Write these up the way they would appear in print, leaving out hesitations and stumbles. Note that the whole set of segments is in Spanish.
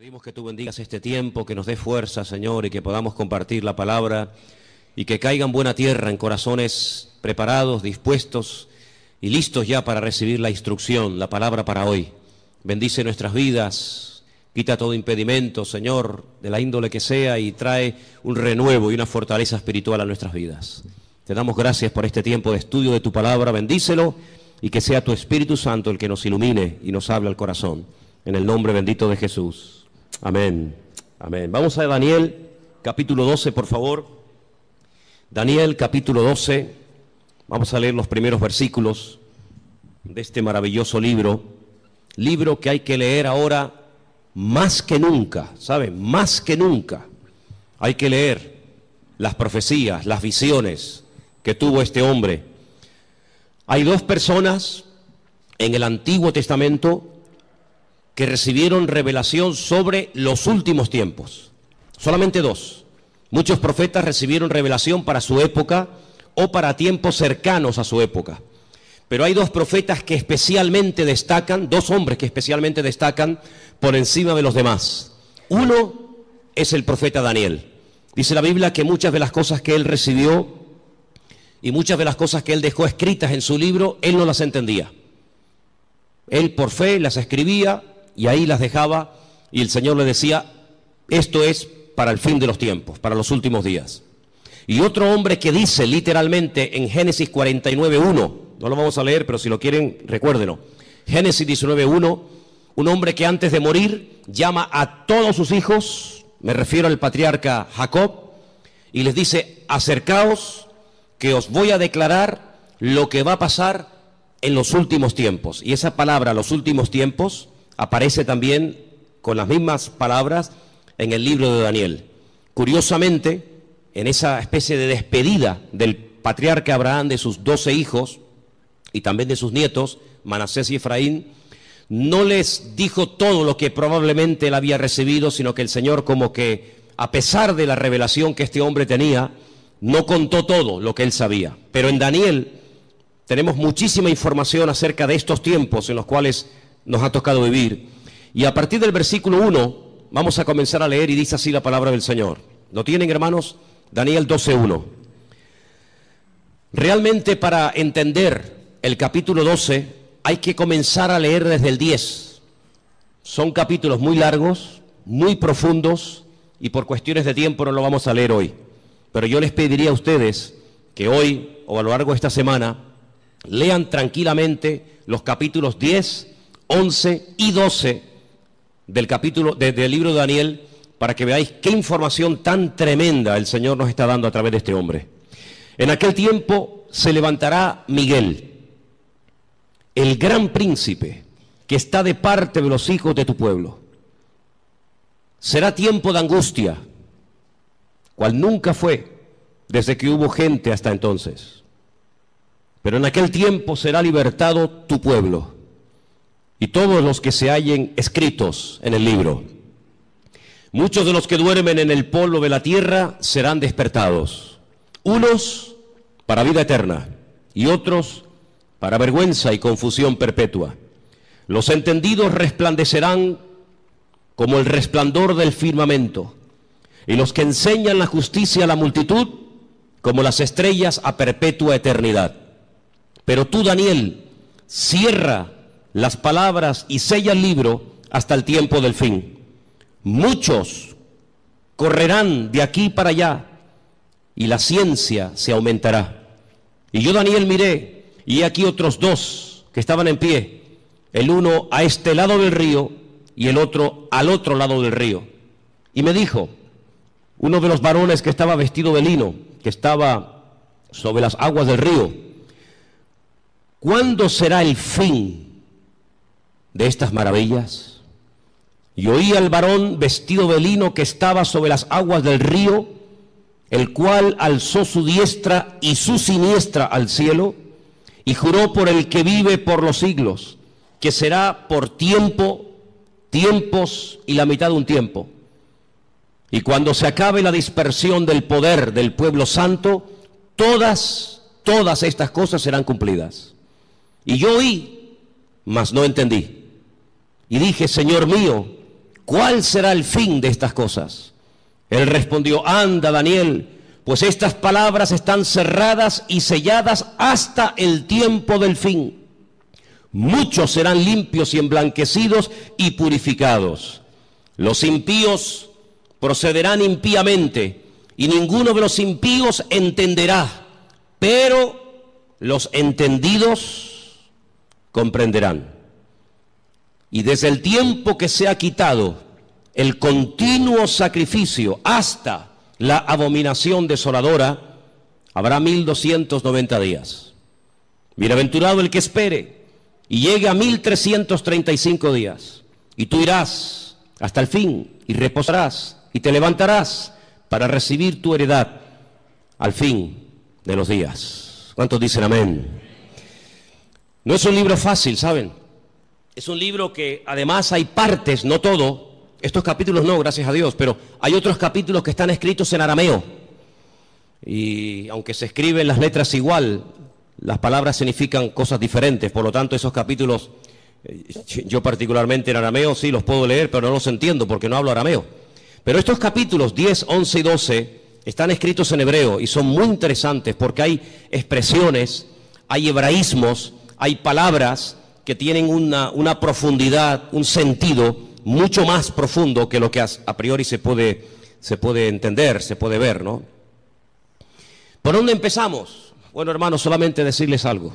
Pedimos que tú bendigas este tiempo, que nos dé fuerza, Señor, y que podamos compartir la palabra y que caiga en buena tierra, en corazones preparados, dispuestos y listos ya para recibir la instrucción, la palabra para hoy. Bendice nuestras vidas, quita todo impedimento, Señor, de la índole que sea, y trae un renuevo y una fortaleza espiritual a nuestras vidas. Te damos gracias por este tiempo de estudio de tu palabra, bendícelo y que sea tu Espíritu Santo el que nos ilumine y nos hable al corazón. En el nombre bendito de Jesús. Amén. Amén. Vamos a Daniel, capítulo 12, por favor. Daniel, capítulo 12. Vamos a leer los primeros versículos de este maravilloso libro. Libro que hay que leer ahora más que nunca, ¿saben? Más que nunca. Hay que leer las profecías, las visiones que tuvo este hombre. Hay dos personas en el Antiguo Testamento que recibieron revelación sobre los últimos tiempos. Solamente dos. Muchos profetas recibieron revelación para su época o para tiempos cercanos a su época. Pero hay dos profetas que especialmente destacan, dos hombres que especialmente destacan por encima de los demás. Uno es el profeta Daniel. Dice la Biblia que muchas de las cosas que él recibió y muchas de las cosas que él dejó escritas en su libro, él no las entendía. Él por fe las escribía y ahí las dejaba, y el Señor le decía: esto es para el fin de los tiempos, para los últimos días. Y otro hombre que dice literalmente en Génesis 49:1, no lo vamos a leer, pero si lo quieren, recuérdenlo. Génesis 19:1, un hombre que antes de morir llama a todos sus hijos, me refiero al patriarca Jacob, y les dice: acercaos, que os voy a declarar lo que va a pasar en los últimos tiempos. Y esa palabra, los últimos tiempos, aparece también con las mismas palabras en el libro de Daniel. Curiosamente, en esa especie de despedida del patriarca Abraham de sus 12 hijos y también de sus nietos, Manasés y Efraín, no les dijo todo lo que probablemente él había recibido, sino que el Señor, como que a pesar de la revelación que este hombre tenía, no contó todo lo que él sabía. Pero en Daniel tenemos muchísima información acerca de estos tiempos en los cuales nos ha tocado vivir. Y a partir del versículo 1 vamos a comenzar a leer, y dice así la palabra del Señor. ¿Lo tienen, hermanos? Daniel 12:1. Realmente, para entender el capítulo 12 hay que comenzar a leer desde el 10. Son capítulos muy largos, muy profundos, y por cuestiones de tiempo no lo vamos a leer hoy. Pero yo les pediría a ustedes que hoy o a lo largo de esta semana lean tranquilamente los capítulos 10, 11 y 12 del libro de Daniel, para que veáis qué información tan tremenda el Señor nos está dando a través de este hombre. En aquel tiempo se levantará Miguel, el gran príncipe, que está de parte de los hijos de tu pueblo. Será tiempo de angustia, cual nunca fue desde que hubo gente hasta entonces. Pero en aquel tiempo será libertado tu pueblo y todos los que se hallen escritos en el libro. Muchos de los que duermen en el polvo de la tierra serán despertados, unos para vida eterna y otros para vergüenza y confusión perpetua. Los entendidos resplandecerán como el resplandor del firmamento, y los que enseñan la justicia a la multitud como las estrellas a perpetua eternidad. Pero tú, Daniel, cierra las palabras y sella el libro hasta el tiempo del fin. Muchos correrán de aquí para allá y la ciencia se aumentará. Y yo, Daniel, miré, y he aquí otros dos que estaban en pie, el uno a este lado del río y el otro al otro lado del río. Y me dijo uno de los varones que estaba vestido de lino, que estaba sobre las aguas del río: ¿cuándo será el fin de estas maravillas? Y oí al varón vestido de lino que estaba sobre las aguas del río, el cual alzó su diestra y su siniestra al cielo, y juró por el que vive por los siglos, que será por tiempo, tiempos y la mitad de un tiempo. Y cuando se acabe la dispersión del poder del pueblo santo, todas estas cosas serán cumplidas. Y yo oí, mas no entendí. Y dije: Señor mío, ¿cuál será el fin de estas cosas? Él respondió, anda, Daniel, pues estas palabras están cerradas y selladas hasta el tiempo del fin. Muchos serán limpios y emblanquecidos y purificados. Los impíos procederán impíamente, y ninguno de los impíos entenderá, pero los entendidos comprenderán. Y desde el tiempo que se ha quitado el continuo sacrificio hasta la abominación desoladora, habrá 1290 días. Bienaventurado el que espere y llegue a 1335 días. Y tú irás hasta el fin y reposarás y te levantarás para recibir tu heredad al fin de los días. ¿Cuántos dicen amén? No es un libro fácil, ¿saben? Es un libro que además hay partes, no todo. Estos capítulos no, gracias a Dios, pero hay otros capítulos que están escritos en arameo. Y aunque se escriben las letras igual, las palabras significan cosas diferentes. Por lo tanto, esos capítulos, yo particularmente en arameo sí los puedo leer, pero no los entiendo porque no hablo arameo. Pero estos capítulos 10, 11 y 12 están escritos en hebreo y son muy interesantes porque hay expresiones, hay hebraísmos, hay palabras que tienen una profundidad, un sentido mucho más profundo que lo que a priori se puede entender, se puede ver, ¿no? ¿Por dónde empezamos? Bueno, hermanos, solamente decirles algo.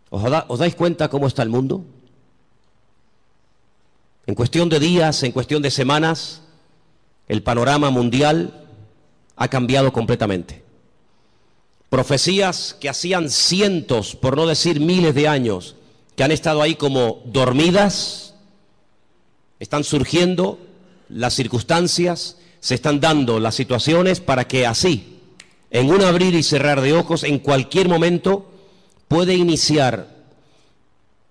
¿Os dais cuenta cómo está el mundo? En cuestión de días, en cuestión de semanas, el panorama mundial ha cambiado completamente. Profecías que hacían cientos, por no decir miles de años, que han estado ahí como dormidas, están surgiendo las circunstancias, se están dando las situaciones para que así, en un abrir y cerrar de ojos, en cualquier momento, puede iniciar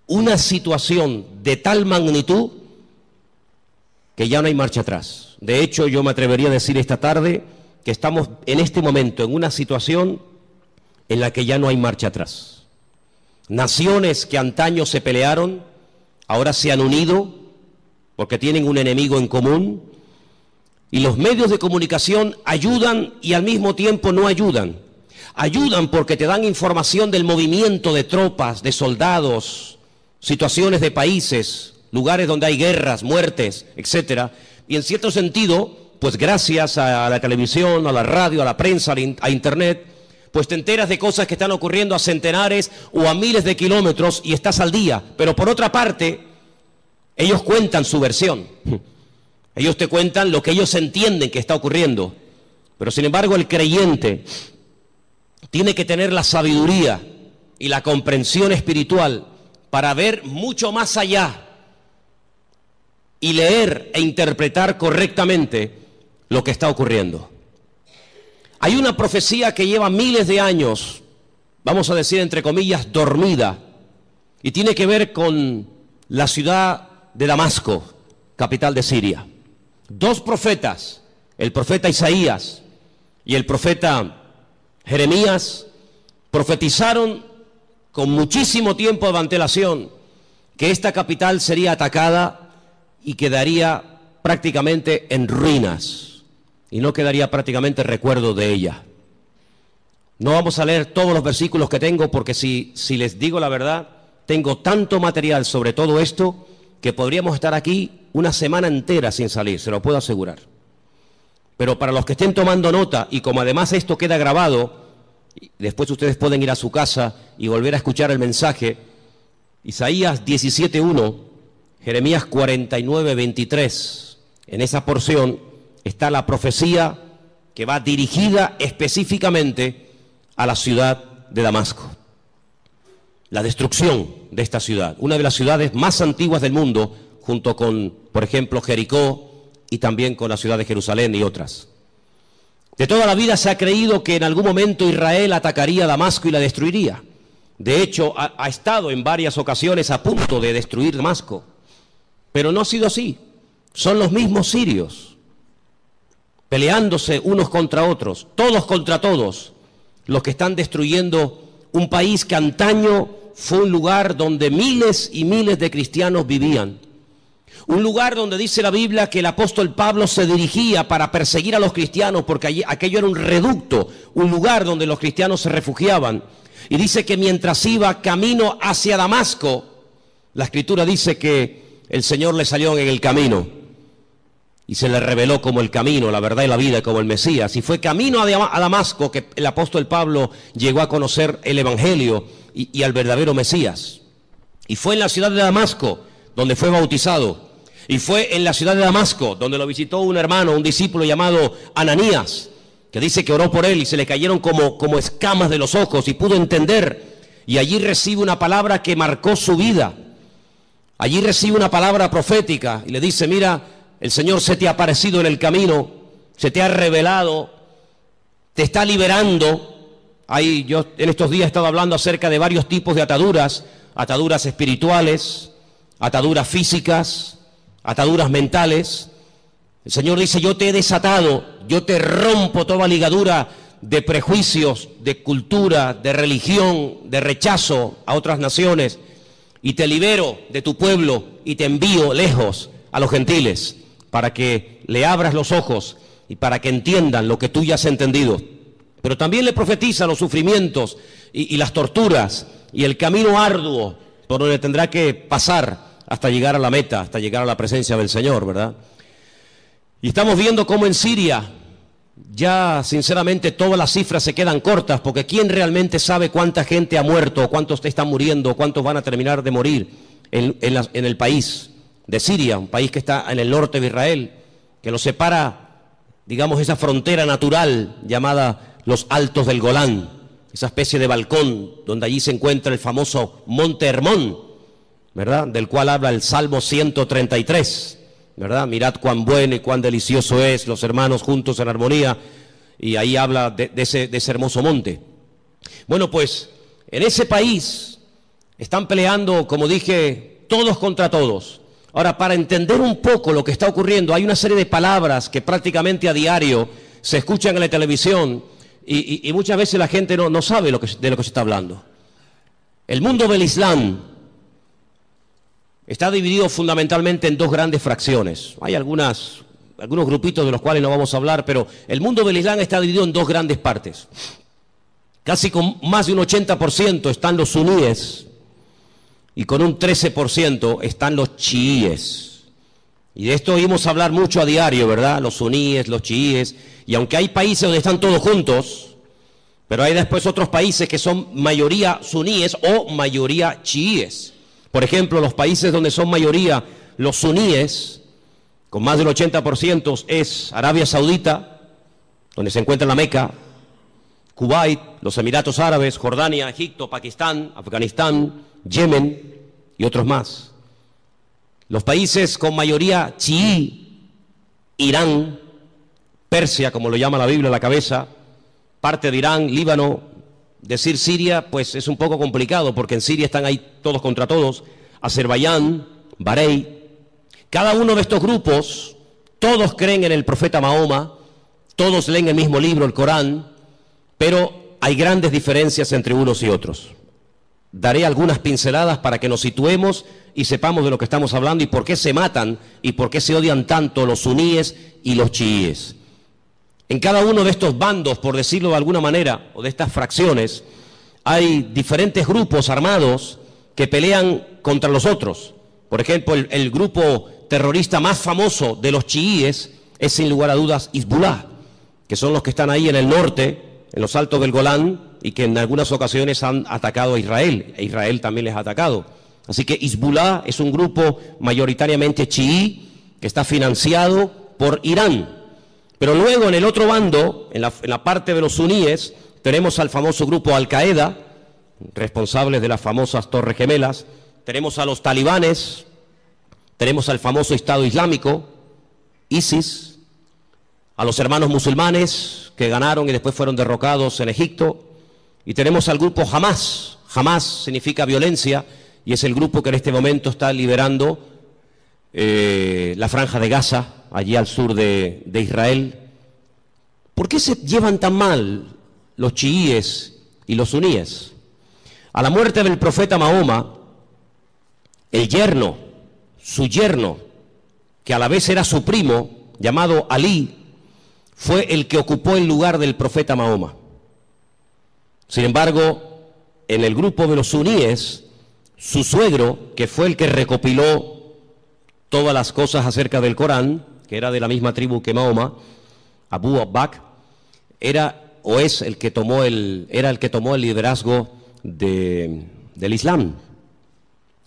una situación de tal magnitud que ya no hay marcha atrás. De hecho, yo me atrevería a decir esta tarde que estamos en este momento en una situación en la que ya no hay marcha atrás. Naciones que antaño se pelearon, ahora se han unido porque tienen un enemigo en común, y los medios de comunicación ayudan y al mismo tiempo no ayudan. Ayudan porque te dan información del movimiento de tropas, de soldados, situaciones de países, lugares donde hay guerras, muertes, etcétera. Y en cierto sentido, pues gracias a la televisión, a la radio, a la prensa, a internet, pues te enteras de cosas que están ocurriendo a centenares o a miles de kilómetros y estás al día. Pero por otra parte, ellos cuentan su versión. Ellos te cuentan lo que ellos entienden que está ocurriendo. Pero sin embargo el creyente tiene que tener la sabiduría y la comprensión espiritual para ver mucho más allá y leer e interpretar correctamente lo que está ocurriendo. Hay una profecía que lleva miles de años, vamos a decir entre comillas, dormida, y tiene que ver con la ciudad de Damasco, capital de Siria. Dos profetas, el profeta Isaías y el profeta Jeremías, profetizaron con muchísimo tiempo de antelación que esta capital sería atacada y quedaría prácticamente en ruinas, y no quedaría prácticamente recuerdo de ella. No vamos a leer todos los versículos que tengo, porque si les digo la verdad, tengo tanto material sobre todo esto que podríamos estar aquí una semana entera sin salir, se lo puedo asegurar. Pero para los que estén tomando nota, y como además esto queda grabado, después ustedes pueden ir a su casa y volver a escuchar el mensaje, Isaías 17:1, Jeremías 49:23, en esa porción está la profecía que va dirigida específicamente a la ciudad de Damasco. La destrucción de esta ciudad, una de las ciudades más antiguas del mundo, junto con, por ejemplo, Jericó y también con la ciudad de Jerusalén y otras. De toda la vida se ha creído que en algún momento Israel atacaría Damasco y la destruiría. De hecho, ha estado en varias ocasiones a punto de destruir Damasco, pero no ha sido así. Son los mismos sirios, peleándose unos contra otros, todos contra todos, los que están destruyendo un país que antaño fue un lugar donde miles y miles de cristianos vivían. Un lugar donde dice la Biblia que el apóstol Pablo se dirigía para perseguir a los cristianos, porque aquello era un reducto, un lugar donde los cristianos se refugiaban. Y dice que mientras iba camino hacia Damasco, la Escritura dice que el Señor le salió en el camino y se le reveló como el camino, la verdad y la vida, como el Mesías. Y fue camino a Damasco que el apóstol Pablo llegó a conocer el Evangelio y al verdadero Mesías. Y fue en la ciudad de Damasco donde fue bautizado. Y fue en la ciudad de Damasco donde lo visitó un hermano, un discípulo llamado Ananías, que dice que oró por él y se le cayeron como escamas de los ojos y pudo entender. Y allí recibe una palabra que marcó su vida. Allí recibe una palabra profética y le dice: mira, el Señor se te ha aparecido en el camino, se te ha revelado, te está liberando. Ahí yo en estos días he estado hablando acerca de varios tipos de ataduras, ataduras espirituales, ataduras físicas, ataduras mentales. El Señor dice: yo te he desatado, yo te rompo toda ligadura de prejuicios, de cultura, de religión, de rechazo a otras naciones, y te libero de tu pueblo y te envío lejos a los gentiles, para que le abras los ojos y para que entiendan lo que tú ya has entendido. Pero también le profetiza los sufrimientos y las torturas y el camino arduo por donde tendrá que pasar hasta llegar a la meta, hasta llegar a la presencia del Señor, ¿verdad? Y estamos viendo cómo en Siria ya sinceramente todas las cifras se quedan cortas, porque ¿quién realmente sabe cuánta gente ha muerto, cuántos están muriendo, cuántos van a terminar de morir en el país de Siria, un país que está en el norte de Israel, que lo separa, digamos, esa frontera natural llamada los Altos del Golán, esa especie de balcón donde allí se encuentra el famoso Monte Hermón, ¿verdad?, del cual habla el Salmo 133, ¿verdad? Mirad cuán bueno y cuán delicioso es los hermanos juntos en armonía, y ahí habla de ese hermoso monte. Bueno, pues en ese país están peleando, como dije, todos contra todos. Ahora, para entender un poco lo que está ocurriendo, hay una serie de palabras que prácticamente a diario se escuchan en la televisión y muchas veces la gente no sabe de lo que se está hablando. El mundo del Islam está dividido fundamentalmente en dos grandes fracciones. Hay algunos grupitos de los cuales no vamos a hablar, pero el mundo del Islam está dividido en dos grandes partes. Casi con más de un 80% están los suníes y con un 13% están los chiíes. Y de esto oímos hablar mucho a diario, ¿verdad? Los suníes, los chiíes. Y aunque hay países donde están todos juntos, pero hay después otros países que son mayoría suníes o mayoría chiíes. Por ejemplo, los países donde son mayoría los suníes, con más del 80%, es Arabia Saudita, donde se encuentra la Meca, Kuwait, los Emiratos Árabes, Jordania, Egipto, Pakistán, Afganistán, Yemen y otros más. Los países con mayoría chií, Irán, Persia, como lo llama la Biblia a la cabeza, parte de Irán, Líbano. Decir Siria, pues es un poco complicado, porque en Siria están ahí todos contra todos, Azerbaiyán, Bahrein. Cada uno de estos grupos, todos creen en el profeta Mahoma, todos leen el mismo libro, el Corán, pero hay grandes diferencias entre unos y otros. Daré algunas pinceladas para que nos situemos y sepamos de lo que estamos hablando y por qué se matan y por qué se odian tanto los suníes y los chiíes. En cada uno de estos bandos, por decirlo de alguna manera, o de estas fracciones, hay diferentes grupos armados que pelean contra los otros. Por ejemplo, el grupo terrorista más famoso de los chiíes es sin lugar a dudas Hezbollah, que son los que están ahí en el norte, en los Altos del Golán, y que en algunas ocasiones han atacado a Israel, e Israel también les ha atacado. Así que Hezbollah es un grupo mayoritariamente chií que está financiado por Irán. Pero luego en el otro bando, en la parte de los suníes, tenemos al famoso grupo Al-Qaeda, responsables de las famosas Torres Gemelas, tenemos a los talibanes, tenemos al famoso Estado Islámico, ISIS, a los hermanos musulmanes que ganaron y después fueron derrocados en Egipto, y tenemos al grupo Hamas. Hamas significa violencia y es el grupo que en este momento está liberando la franja de Gaza, allí al sur de Israel. ¿Por qué se llevan tan mal los chiíes y los suníes? A la muerte del profeta Mahoma, su yerno, que a la vez era su primo, llamado Alí, fue el que ocupó el lugar del profeta Mahoma. Sin embargo, en el grupo de los suníes, su suegro, que fue el que recopiló todas las cosas acerca del Corán, que era de la misma tribu que Mahoma, Abu Bakr, era el que tomó el liderazgo del Islam.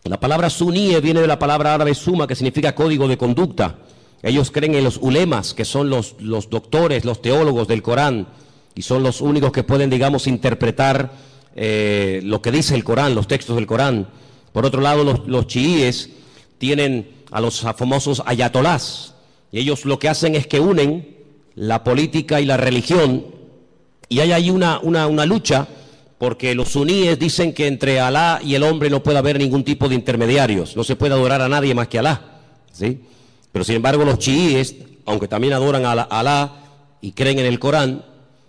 La palabra suníe viene de la palabra árabe suma, que significa código de conducta. Ellos creen en los ulemas, que son los doctores, los teólogos del Corán, y son los únicos que pueden, digamos, interpretar lo que dice el Corán, los textos del Corán. Por otro lado, los chiíes tienen a los famosos ayatolás, y ellos lo que hacen es que unen la política y la religión, y hay ahí una lucha, porque los suníes dicen que entre Alá y el hombre no puede haber ningún tipo de intermediarios, no se puede adorar a nadie más que a Alá, ¿sí? Pero sin embargo los chiíes, aunque también adoran a Alá y creen en el Corán,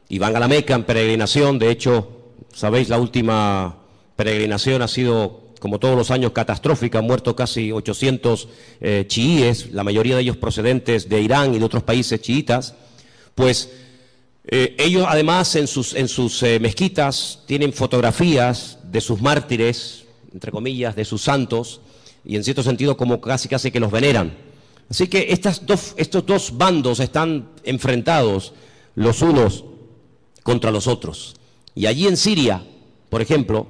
y van a la Meca en peregrinación. De hecho, sabéis, la última peregrinación ha sido, como todos los años, catastrófica. Han muerto casi 800 chiíes, la mayoría de ellos procedentes de Irán y de otros países chiitas. Pues ellos además en sus mezquitas tienen fotografías de sus mártires, entre comillas, de sus santos, y en cierto sentido como casi que los veneran. Así que estos dos bandos están enfrentados los unos contra los otros. Y allí en Siria, por ejemplo,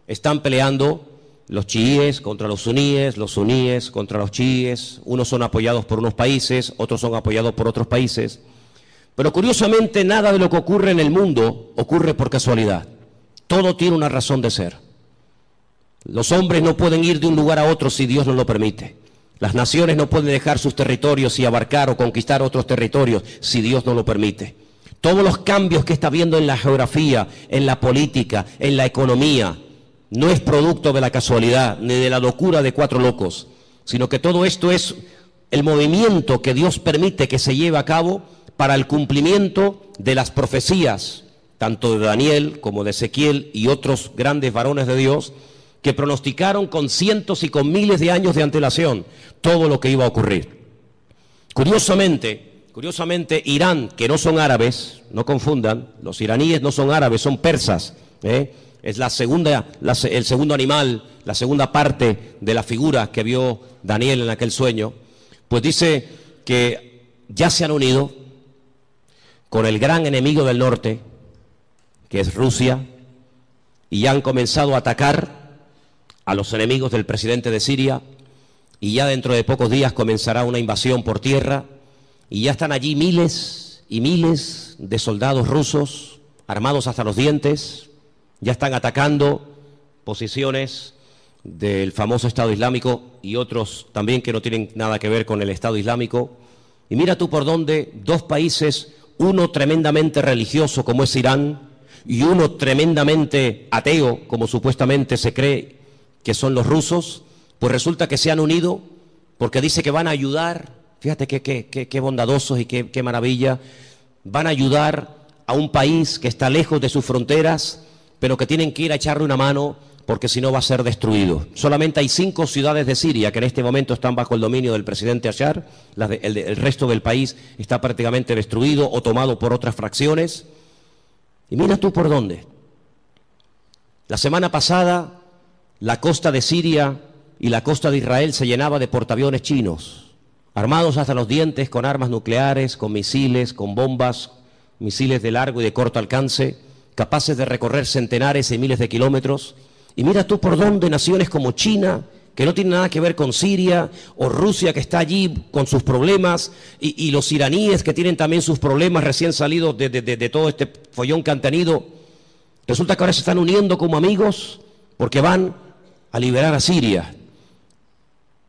están peleando los chiíes contra los suníes contra los chiíes. Unos son apoyados por unos países, otros son apoyados por otros países. Pero curiosamente nada de lo que ocurre en el mundo ocurre por casualidad. Todo tiene una razón de ser. Los hombres no pueden ir de un lugar a otro si Dios no lo permite. Las naciones no pueden dejar sus territorios y abarcar o conquistar otros territorios si Dios no lo permite. Todos los cambios que está habiendo en la geografía, en la política, en la economía, no es producto de la casualidad ni de la locura de cuatro locos, sino que todo esto es el movimiento que Dios permite que se lleve a cabo para el cumplimiento de las profecías, tanto de Daniel como de Ezequiel y otros grandes varones de Dios, que pronosticaron con cientos y con miles de años de antelación todo lo que iba a ocurrir. Curiosamente, Irán, que no son árabes, no confundan, los iraníes no son árabes, son persas, es el segundo animal, la segunda parte de la figura que vio Daniel en aquel sueño, pues dice que ya se han unido con el gran enemigo del norte, que es Rusia, y ya han comenzado a atacar a los enemigos del presidente de Siria, y ya dentro de pocos días comenzará una invasión por tierra, y ya están allí miles y miles de soldados rusos, armados hasta los dientes, ya están atacando posiciones del famoso Estado Islámico y otros también que no tienen nada que ver con el Estado Islámico. Y mira tú por dónde dos países, uno tremendamente religioso como es Irán, y uno tremendamente ateo, como supuestamente se cree que son los rusos, pues resulta que se han unido porque dice que van a ayudar. Fíjate qué bondadosos y qué maravilla. Van a ayudar a un país que está lejos de sus fronteras, pero que tienen que ir a echarle una mano porque si no va a ser destruido. Solamente hay 5 ciudades de Siria que en este momento están bajo el dominio del presidente Bashar. El resto del país está prácticamente destruido o tomado por otras fracciones. Y mira tú por dónde. La semana pasada la costa de Siria y la costa de Israel se llenaba de portaaviones chinos, armados hasta los dientes con armas nucleares, con misiles, con bombas, misiles de largo y de corto alcance, capaces de recorrer centenares y miles de kilómetros. Y mira tú por dónde naciones como China, que no tienen nada que ver con Siria, o Rusia, que está allí con sus problemas, y los iraníes, que tienen también sus problemas recién salidos de todo este follón que han tenido. Resulta que ahora se están uniendo como amigos porque van a liberar a Siria.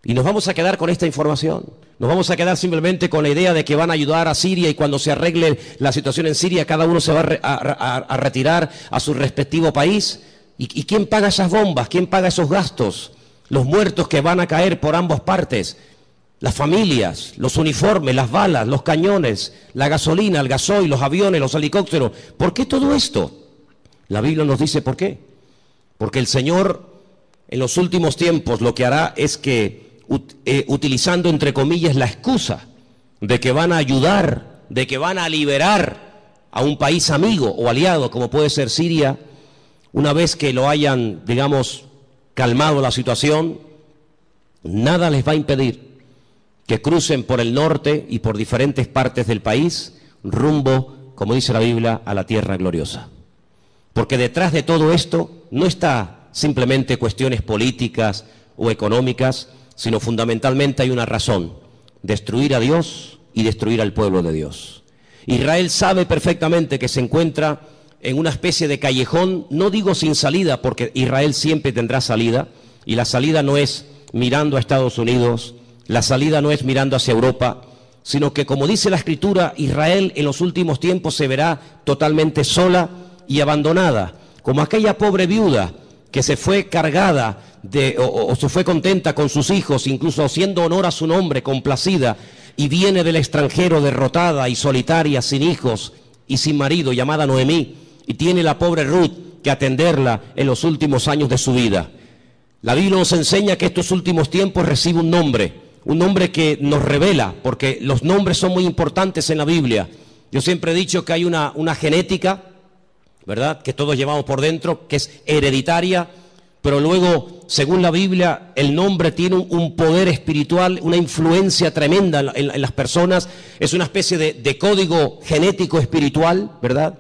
Y nos vamos a quedar con esta información. Nos vamos a quedar simplemente con la idea de que van a ayudar a Siria y cuando se arregle la situación en Siria, cada uno se va a retirar a su respectivo país. ¿Y quién paga esas bombas? ¿Quién paga esos gastos? Los muertos que van a caer por ambas partes, las familias, los uniformes, las balas, los cañones, la gasolina, el gasoil, los aviones, los helicópteros. ¿Por qué todo esto? La Biblia nos dice por qué. Porque el Señor en los últimos tiempos lo que hará es que utilizando entre comillas la excusa de que van a ayudar, de que van a liberar a un país amigo o aliado como puede ser Siria, una vez que lo hayan, digamos, calmado la situación, nada les va a impedir que crucen por el norte y por diferentes partes del país rumbo, como dice la Biblia, a la tierra gloriosa. Porque detrás de todo esto no está simplemente cuestiones políticas o económicas, sino fundamentalmente hay una razón: destruir a Dios y destruir al pueblo de Dios. Israel sabe perfectamente que se encuentra en una especie de callejón, no digo sin salida, porque Israel siempre tendrá salida, y la salida no es mirando a Estados Unidos, la salida no es mirando hacia Europa, sino que, como dice la Escritura, Israel en los últimos tiempos se verá totalmente sola y abandonada, como aquella pobre viuda que se fue cargada o se fue contenta con sus hijos, incluso haciendo honor a su nombre, complacida, y viene del extranjero derrotada y solitaria, sin hijos y sin marido, llamada Noemí, y tiene la pobre Ruth que atenderla en los últimos años de su vida. La Biblia nos enseña que estos últimos tiempos recibe un nombre que nos revela, porque los nombres son muy importantes en la Biblia. Yo siempre he dicho que hay una genética, ¿verdad?, que todos llevamos por dentro, que es hereditaria, pero luego, según la Biblia, el nombre tiene un poder espiritual, una influencia tremenda en las personas. Es una especie de código genético espiritual, ¿verdad?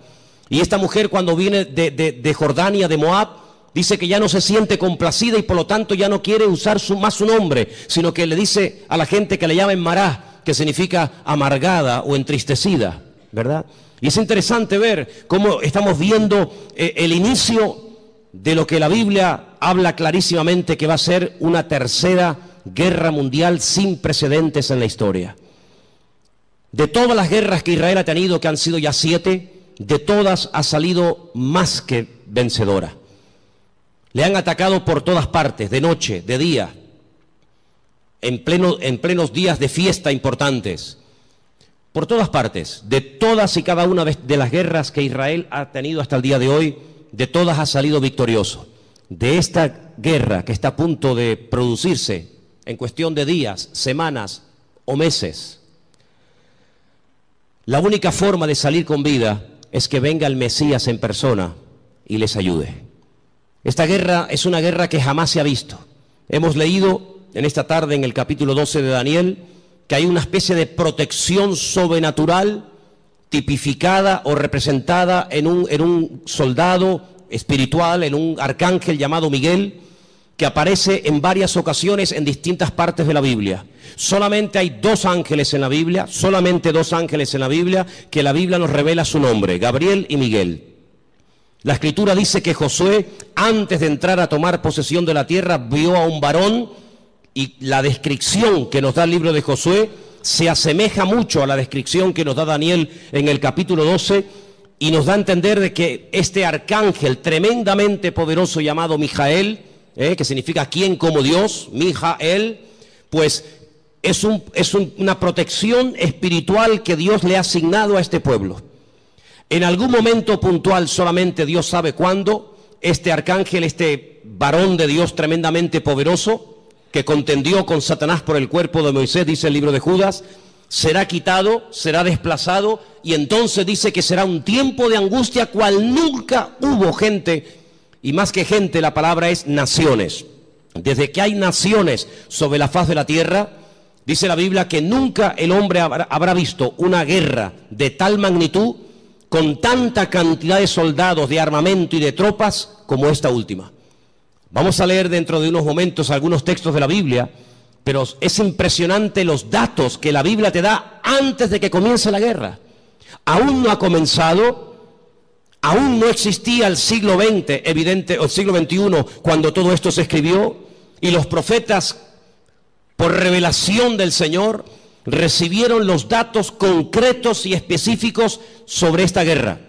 Y esta mujer, cuando viene de Jordania, de Moab, dice que ya no se siente complacida y por lo tanto ya no quiere usar más su nombre, sino que le dice a la gente que le llamen Mará, que significa amargada o entristecida, ¿verdad? Y es interesante ver cómo estamos viendo el inicio de lo que la Biblia habla clarísimamente, que va a ser una tercera guerra mundial sin precedentes en la historia. De todas las guerras que Israel ha tenido, que han sido ya 7, de todas ha salido más que vencedora. Le han atacado por todas partes, de noche, de día, en plenos días de fiesta importantes. Por todas partes, de todas y cada una de las guerras que Israel ha tenido hasta el día de hoy, de todas ha salido victorioso. De esta guerra que está a punto de producirse en cuestión de días, semanas o meses, la única forma de salir con vida es que venga el Mesías en persona y les ayude. Esta guerra es una guerra que jamás se ha visto. Hemos leído en esta tarde en el capítulo 12 de Daniel que hay una especie de protección sobrenatural tipificada o representada en un soldado espiritual, en un arcángel llamado Miguel, que aparece en varias ocasiones en distintas partes de la Biblia. Solamente hay 2 ángeles en la Biblia, solamente 2 ángeles en la Biblia, que la Biblia nos revela su nombre, Gabriel y Miguel. La Escritura dice que Josué, antes de entrar a tomar posesión de la tierra, vio a un varón, y la descripción que nos da el libro de Josué se asemeja mucho a la descripción que nos da Daniel en el capítulo 12, y nos da a entender de que este arcángel tremendamente poderoso llamado Mijael, que significa quien como Dios, Mijael, pues es una protección espiritual que Dios le ha asignado a este pueblo. En algún momento puntual, solamente Dios sabe cuándo, este arcángel, este varón de Dios tremendamente poderoso, que contendió con Satanás por el cuerpo de Moisés, dice el libro de Judas, será quitado, será desplazado, y entonces dice que será un tiempo de angustia cual nunca hubo gente, y más que gente la palabra es naciones. Desde que hay naciones sobre la faz de la tierra, dice la Biblia que nunca el hombre habrá visto una guerra de tal magnitud, con tanta cantidad de soldados, de armamento y de tropas como esta última. Vamos a leer dentro de unos momentos algunos textos de la Biblia, pero es impresionante los datos que la Biblia te da antes de que comience la guerra. Aún no ha comenzado, aún no existía el siglo XX, o el siglo XXI, cuando todo esto se escribió, y los profetas, por revelación del Señor, recibieron los datos concretos y específicos sobre esta guerra.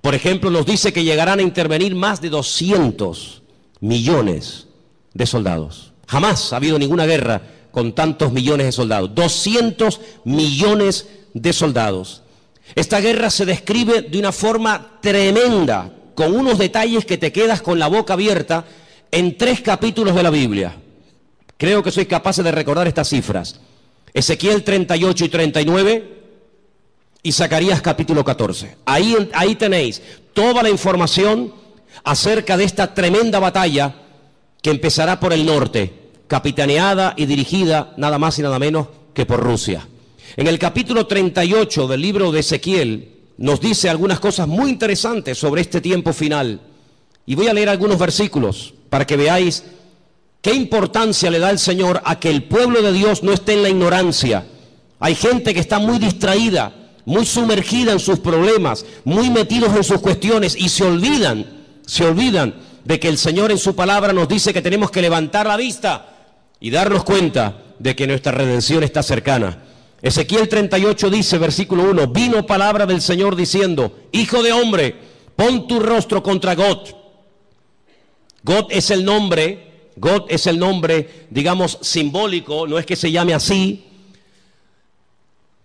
Por ejemplo, nos dice que llegarán a intervenir más de 200 millones de soldados. Jamás ha habido ninguna guerra con tantos millones de soldados. 200 millones de soldados. Esta guerra se describe de una forma tremenda, con unos detalles que te quedas con la boca abierta en 3 capítulos de la Biblia, Creo que sois capaces de recordar estas cifras. Ezequiel 38 y 39 y Zacarías capítulo 14. Ahí tenéis toda la información acerca de esta tremenda batalla que empezará por el norte, capitaneada y dirigida nada más y nada menos que por Rusia. En el capítulo 38 del libro de Ezequiel nos dice algunas cosas muy interesantes sobre este tiempo final. Y voy a leer algunos versículos para que veáis qué importancia le da el Señor a que el pueblo de Dios no esté en la ignorancia. Hay gente que está muy distraída, muy sumergida en sus problemas, muy metidos en sus cuestiones y se olvidan de que el Señor en su palabra nos dice que tenemos que levantar la vista y darnos cuenta de que nuestra redención está cercana. Ezequiel 38 dice, versículo 1, vino palabra del Señor diciendo, hijo de hombre, pon tu rostro contra Gog. Gog es el nombre, digamos, simbólico, no es que se llame así,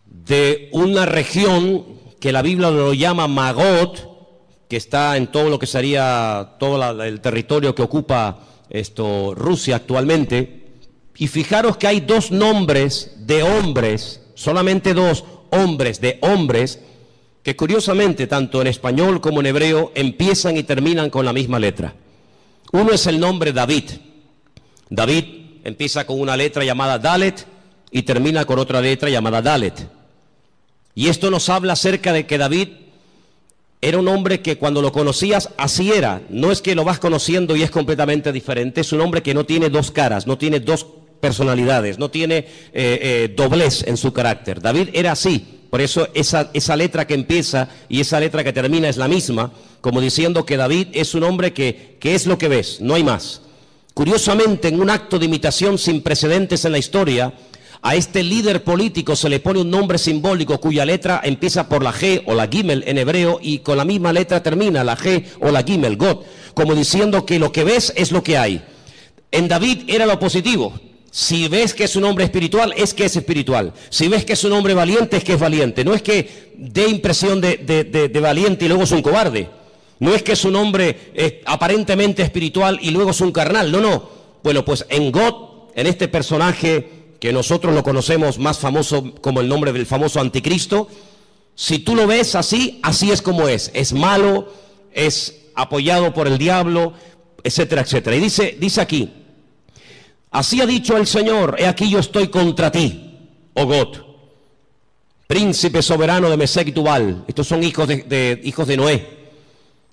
de una región que la Biblia lo llama Magot, que está en todo lo que sería todo el territorio que ocupa Rusia actualmente. Y fijaros que hay dos nombres de hombres, solamente dos hombres de hombres, que curiosamente tanto en español como en hebreo empiezan y terminan con la misma letra. Uno es el nombre David. David empieza con una letra llamada Dalet y termina con otra letra llamada Dalet. Y esto nos habla acerca de que David era un hombre que cuando lo conocías así era. No es que lo vas conociendo y es completamente diferente. Es un hombre que no tiene dos caras, no tiene dos personalidades, no tiene doblez en su carácter. David era así. Por eso esa letra que empieza y esa letra que termina es la misma, como diciendo que David es un hombre que es lo que ves, no hay más. Curiosamente, en un acto de imitación sin precedentes en la historia, a este líder político se le pone un nombre simbólico cuya letra empieza por la G o la Gimel en hebreo y con la misma letra termina la G o la Gimel, God, como diciendo que lo que ves es lo que hay. En David era lo positivo. Si ves que es un hombre espiritual, es que es espiritual. Si ves que es un hombre valiente, es que es valiente. No es que dé impresión de valiente y luego es un cobarde. No es que es un hombre aparentemente espiritual y luego es un carnal. No, no. Bueno, pues en God, en este personaje que nosotros lo conocemos más famoso como el nombre del famoso anticristo, si tú lo ves así, así es como es. Es malo, es apoyado por el diablo, etcétera, etcétera. Y dice aquí, así ha dicho el Señor, he aquí yo estoy contra ti, oh God, príncipe soberano de Mesec y Tubal. Estos son hijos de Noé.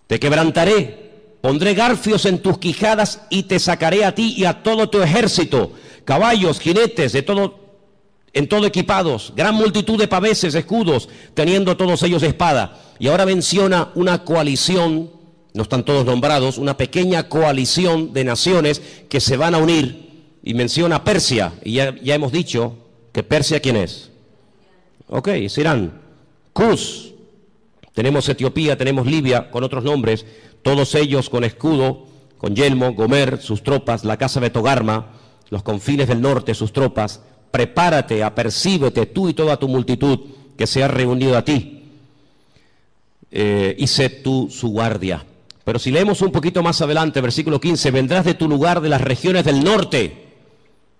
Te quebrantaré, pondré garfios en tus quijadas y te sacaré a ti y a todo tu ejército, caballos, jinetes, en todo equipados, gran multitud de paveses, escudos, teniendo todos ellos espada. Y ahora menciona una coalición, no están todos nombrados, una pequeña coalición de naciones que se van a unir, y menciona Persia, y ya hemos dicho que Persia, ¿quién es? Ok, es Irán. Cus, tenemos Etiopía, tenemos Libia, con otros nombres, todos ellos con escudo, con yelmo, Gomer, sus tropas, la casa de Togarma, los confines del norte, sus tropas. Prepárate, apercíbete tú y toda tu multitud que se ha reunido a ti, y sé tú su guardia. Pero si leemos un poquito más adelante, versículo 15, vendrás de tu lugar de las regiones del norte,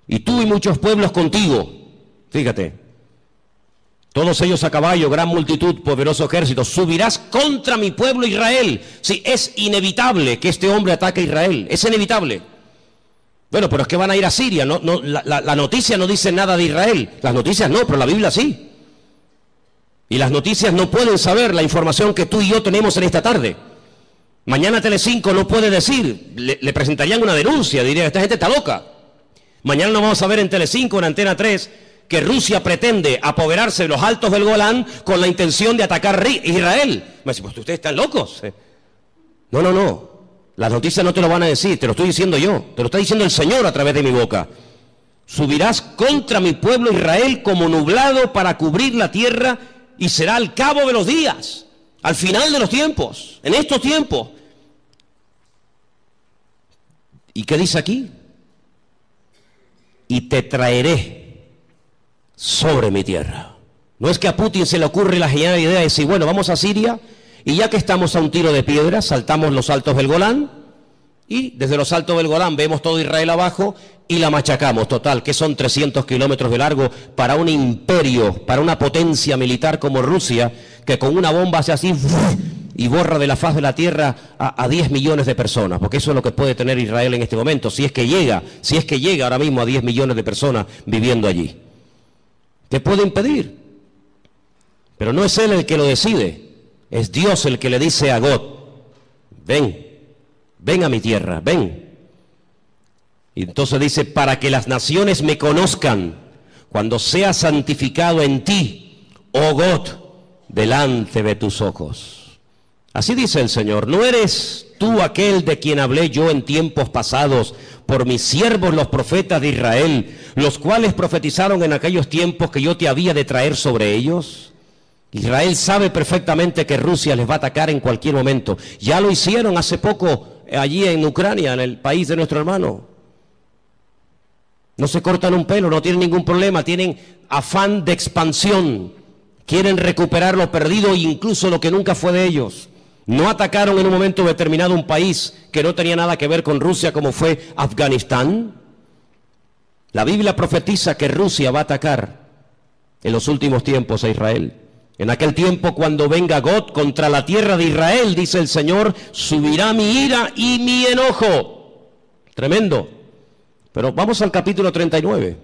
y tú y muchos pueblos contigo. Fíjate, todos ellos a caballo, gran multitud, poderoso ejército. Subirás contra mi pueblo Israel. Sí, es inevitable que este hombre ataque a Israel, es inevitable. Bueno, pero es que van a ir a Siria. La noticia no dice nada de Israel. Las noticias no, pero la Biblia sí. Y las noticias no pueden saber la información que tú y yo tenemos en esta tarde. Mañana Telecinco no puede decir, le presentarían una denuncia, diría, esta gente está loca. Mañana no vamos a ver en Telecinco, en Antena 3, que Rusia pretende apoderarse de los altos del Golán con la intención de atacar Israel. Me dice, pues ustedes están locos. No. Las noticias no te lo van a decir, te lo estoy diciendo yo, te lo está diciendo el Señor a través de mi boca. Subirás contra mi pueblo Israel como nublado para cubrir la tierra y será al cabo de los días, al final de los tiempos, en estos tiempos. ¿Y qué dice aquí? Y te traeré sobre mi tierra. No es que a Putin se le ocurre la genial idea de decir, bueno, vamos a Siria y ya que estamos a un tiro de piedra, saltamos los altos del Golán y desde los altos del Golán vemos todo Israel abajo y la machacamos. Total, que son 300 kilómetros de largo para un imperio, para una potencia militar como Rusia, que con una bomba hace así y borra de la faz de la tierra a 10 millones de personas, porque eso es lo que puede tener Israel en este momento, si es que llega ahora mismo a 10 millones de personas viviendo allí. ¿Qué puede impedir? Pero no es él el que lo decide, es Dios el que le dice a God, ven a mi tierra, ven. Y entonces dice, para que las naciones me conozcan, cuando sea santificado en ti, oh God, delante de tus ojos. Así dice el Señor, ¿no eres tú aquel de quien hablé yo en tiempos pasados por mis siervos los profetas de Israel, los cuales profetizaron en aquellos tiempos que yo te había de traer sobre ellos? Israel sabe perfectamente que Rusia les va a atacar en cualquier momento. Ya lo hicieron hace poco allí en Ucrania, en el país de nuestro hermano. No se cortan un pelo, no tienen ningún problema, tienen afán de expansión. Quieren recuperar lo perdido e incluso lo que nunca fue de ellos. No atacaron en un momento determinado un país que no tenía nada que ver con Rusia, como fue Afganistán. La Biblia profetiza que Rusia va a atacar en los últimos tiempos a Israel. En aquel tiempo, cuando venga God contra la tierra de Israel, dice el Señor, subirá mi ira y mi enojo. Tremendo. Pero vamos al capítulo 39.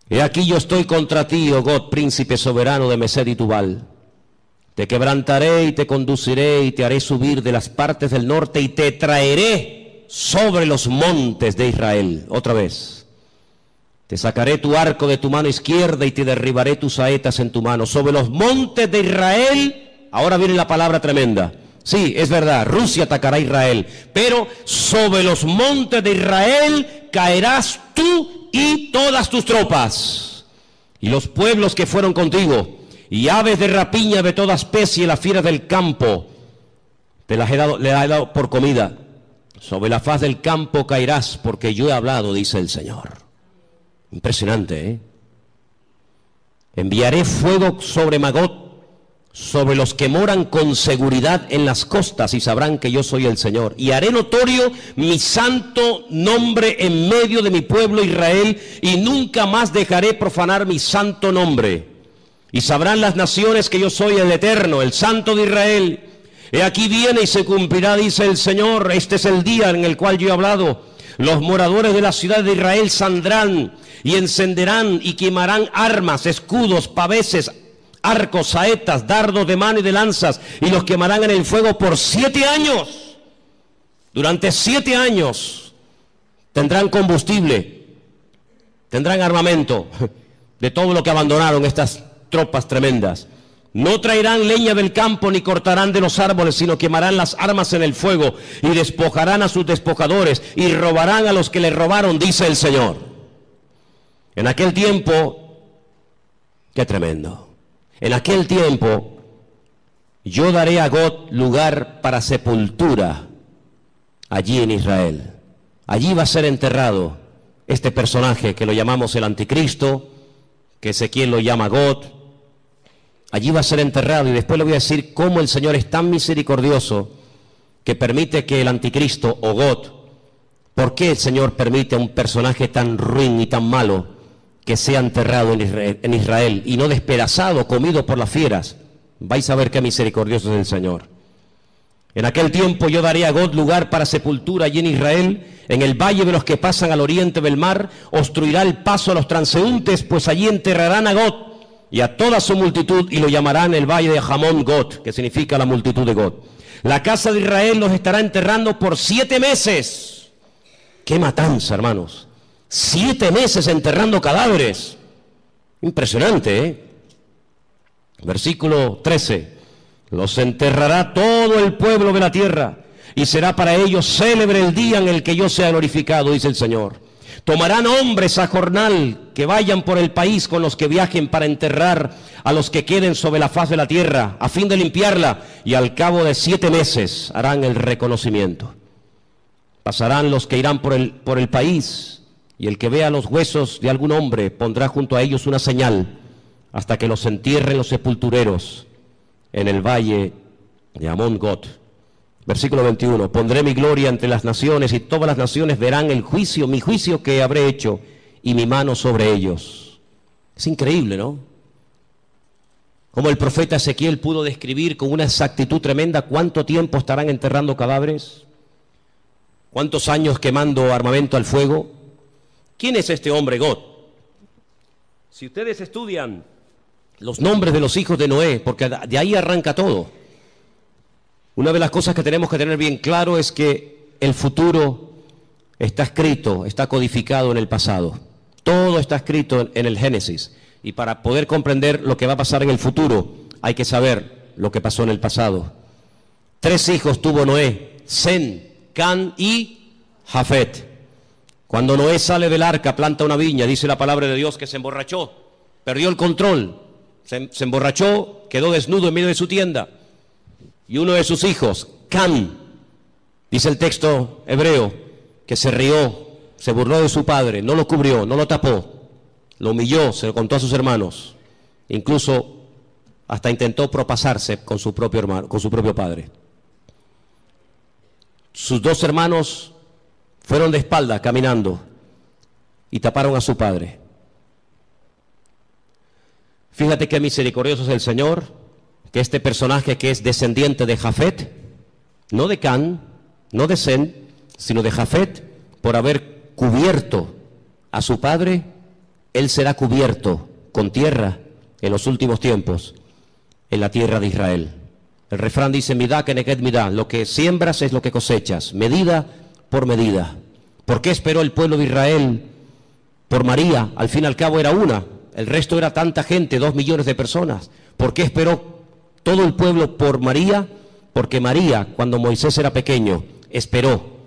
He aquí yo estoy contra ti, oh God, príncipe soberano de Mesed y Tubal. Te quebrantaré y te conduciré y te haré subir de las partes del norte y te traeré sobre los montes de Israel. Otra vez. Te sacaré tu arco de tu mano izquierda y te derribaré tus saetas en tu mano. Sobre los montes de Israel, ahora viene la palabra tremenda. Sí, es verdad, Rusia atacará a Israel, pero sobre los montes de Israel caerás tú y todas tus tropas, y los pueblos que fueron contigo, y aves de rapiña de toda especie, las fieras del campo, te las he dado por comida. Sobre la faz del campo caerás, porque yo he hablado, dice el Señor. Impresionante, ¿eh? Enviaré fuego sobre Magot, sobre los que moran con seguridad en las costas, y sabrán que yo soy el Señor. Y haré notorio mi santo nombre en medio de mi pueblo Israel, y nunca más dejaré profanar mi santo nombre. Y sabrán las naciones que yo soy el Eterno, el Santo de Israel. He aquí viene y se cumplirá, dice el Señor, este es el día en el cual yo he hablado. Los moradores de la ciudad de Israel saldrán y encenderán y quemarán armas, escudos, paveses, arcos, saetas, dardos de mano y de lanzas, y los quemarán en el fuego por 7 años. Durante 7 años tendrán combustible, tendrán armamento de todo lo que abandonaron estas tropas tremendas. No traerán leña del campo ni cortarán de los árboles, sino quemarán las armas en el fuego y despojarán a sus despojadores y robarán a los que les robaron, dice el Señor. En aquel tiempo, qué tremendo. En aquel tiempo, yo daré a God lugar para sepultura allí en Israel. Allí va a ser enterrado este personaje que lo llamamos el anticristo, que Ezequiel lo llama God. Allí va a ser enterrado, y después le voy a decir cómo el Señor es tan misericordioso que permite que el anticristo o God, ¿por qué el Señor permite a un personaje tan ruin y tan malo que sea enterrado en Israel y no despedazado, comido por las fieras? Vais a ver qué misericordioso es el Señor. En aquel tiempo yo daré a God lugar para sepultura allí en Israel, en el valle de los que pasan al oriente del mar, obstruirá el paso a los transeúntes, pues allí enterrarán a God y a toda su multitud, y lo llamarán el valle de Hamón God, que significa la multitud de God. La casa de Israel los estará enterrando por 7 meses. ¡Qué matanza, hermanos! 7 meses enterrando cadáveres. Impresionante, ¿eh? Versículo 13. Los enterrará todo el pueblo de la tierra, y será para ellos célebre el día en el que yo sea glorificado, dice el Señor. Tomarán hombres a jornal que vayan por el país con los que viajen para enterrar a los que queden sobre la faz de la tierra, a fin de limpiarla, y al cabo de 7 meses harán el reconocimiento. Pasarán los que irán por el país, y el que vea los huesos de algún hombre pondrá junto a ellos una señal, hasta que los entierren los sepultureros en el valle de Hamón God. Versículo 21, pondré mi gloria entre las naciones y todas las naciones verán el juicio, mi juicio que habré hecho y mi mano sobre ellos. Es increíble, ¿no? Como el profeta Ezequiel pudo describir con una exactitud tremenda cuánto tiempo estarán enterrando cadáveres, cuántos años quemando armamento al fuego. ¿Quién es este hombre God? Si ustedes estudian los nombres de los hijos de Noé, porque de ahí arranca todo, una de las cosas que tenemos que tener bien claro es que el futuro está escrito, está codificado en el pasado. Todo está escrito en el Génesis. Y para poder comprender lo que va a pasar en el futuro, hay que saber lo que pasó en el pasado. 3 hijos tuvo Noé: Sem, Can y Jafet. Cuando Noé sale del arca, planta una viña, dice la palabra de Dios que se emborrachó, perdió el control, se emborrachó, quedó desnudo en medio de su tienda. Y uno de sus hijos, Can, dice el texto hebreo, que se rió, se burló de su padre, no lo cubrió, no lo tapó, lo humilló, se lo contó a sus hermanos, incluso hasta intentó propasarse con su propio hermano, con su propio padre. Sus 2 hermanos fueron de espalda caminando y taparon a su padre. Fíjate qué misericordioso es el Señor, que este personaje que es descendiente de Jafet, no de Can, no de Sem, sino de Jafet, por haber cubierto a su padre, él será cubierto con tierra en los últimos tiempos, en la tierra de Israel. El refrán dice, midá keneged midá, lo que siembras es lo que cosechas, medida por medida. ¿Por qué esperó el pueblo de Israel por María? Al fin y al cabo era una, el resto era tanta gente, 2 millones de personas. ¿Por qué esperó todo el pueblo por María? Porque María, cuando Moisés era pequeño, esperó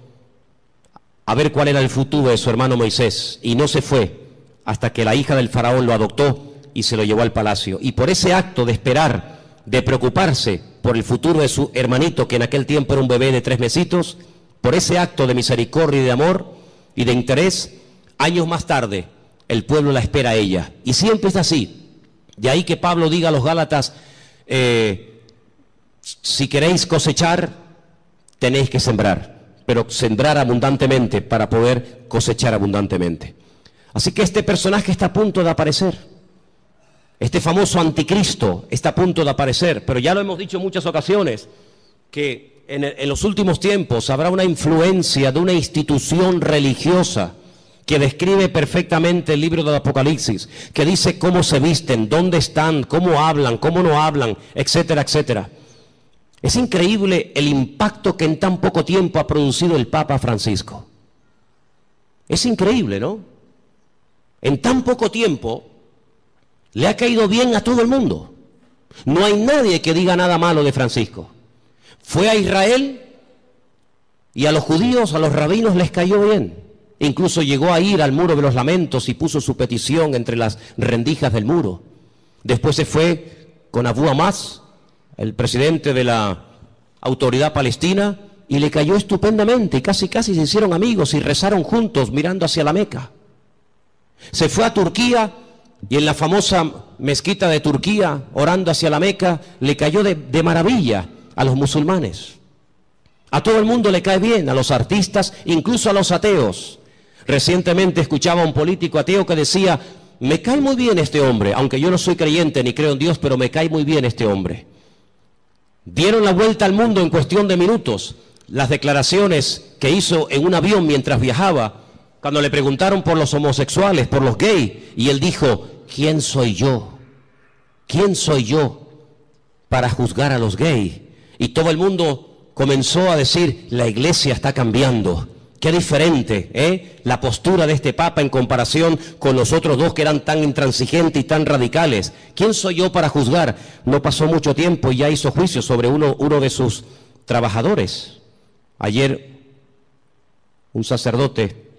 a ver cuál era el futuro de su hermano Moisés, y no se fue hasta que la hija del faraón lo adoptó y se lo llevó al palacio. Y por ese acto de esperar, de preocuparse por el futuro de su hermanito, que en aquel tiempo era un bebé de 3 mesitos, por ese acto de misericordia y de amor y de interés, años más tarde, el pueblo la espera a ella. Y siempre es así. De ahí que Pablo diga a los Gálatas, si queréis cosechar, tenéis que sembrar, pero sembrar abundantemente para poder cosechar abundantemente. Así que este personaje está a punto de aparecer. Este famoso anticristo está a punto de aparecer, pero ya lo hemos dicho en muchas ocasiones, que en los últimos tiempos habrá una influencia de una institución religiosa que describe perfectamente el libro del Apocalipsis, que dice cómo se visten, dónde están, cómo hablan, cómo no hablan, etcétera, etcétera. Es increíble el impacto que en tan poco tiempo ha producido el Papa Francisco. Es increíble, ¿no? En tan poco tiempo le ha caído bien a todo el mundo. No hay nadie que diga nada malo de Francisco. Fue a Israel y a los judíos, a los rabinos les cayó bien. Incluso llegó a ir al muro de los lamentos y puso su petición entre las rendijas del muro. Después se fue con Abu Hamas, el presidente de la autoridad palestina, y le cayó estupendamente y casi se hicieron amigos y rezaron juntos mirando hacia la Meca. Se fue a Turquía y en la famosa mezquita de Turquía, orando hacia la Meca, le cayó de maravilla a los musulmanes. A todo el mundo le cae bien, a los artistas, incluso a los ateos. Recientemente escuchaba a un político ateo que decía, me cae muy bien este hombre, aunque yo no soy creyente ni creo en Dios, pero me cae muy bien este hombre. Dieron la vuelta al mundo en cuestión de minutos. Las declaraciones que hizo en un avión mientras viajaba, cuando le preguntaron por los homosexuales, por los gays, y él dijo, ¿quién soy yo? ¿Quién soy yo para juzgar a los gays? Y todo el mundo comenzó a decir, la iglesia está cambiando. Qué diferente, ¿eh? La postura de este Papa en comparación con los otros 2 que eran tan intransigentes y tan radicales. ¿Quién soy yo para juzgar? No pasó mucho tiempo y ya hizo juicio sobre uno de sus trabajadores. Ayer un sacerdote,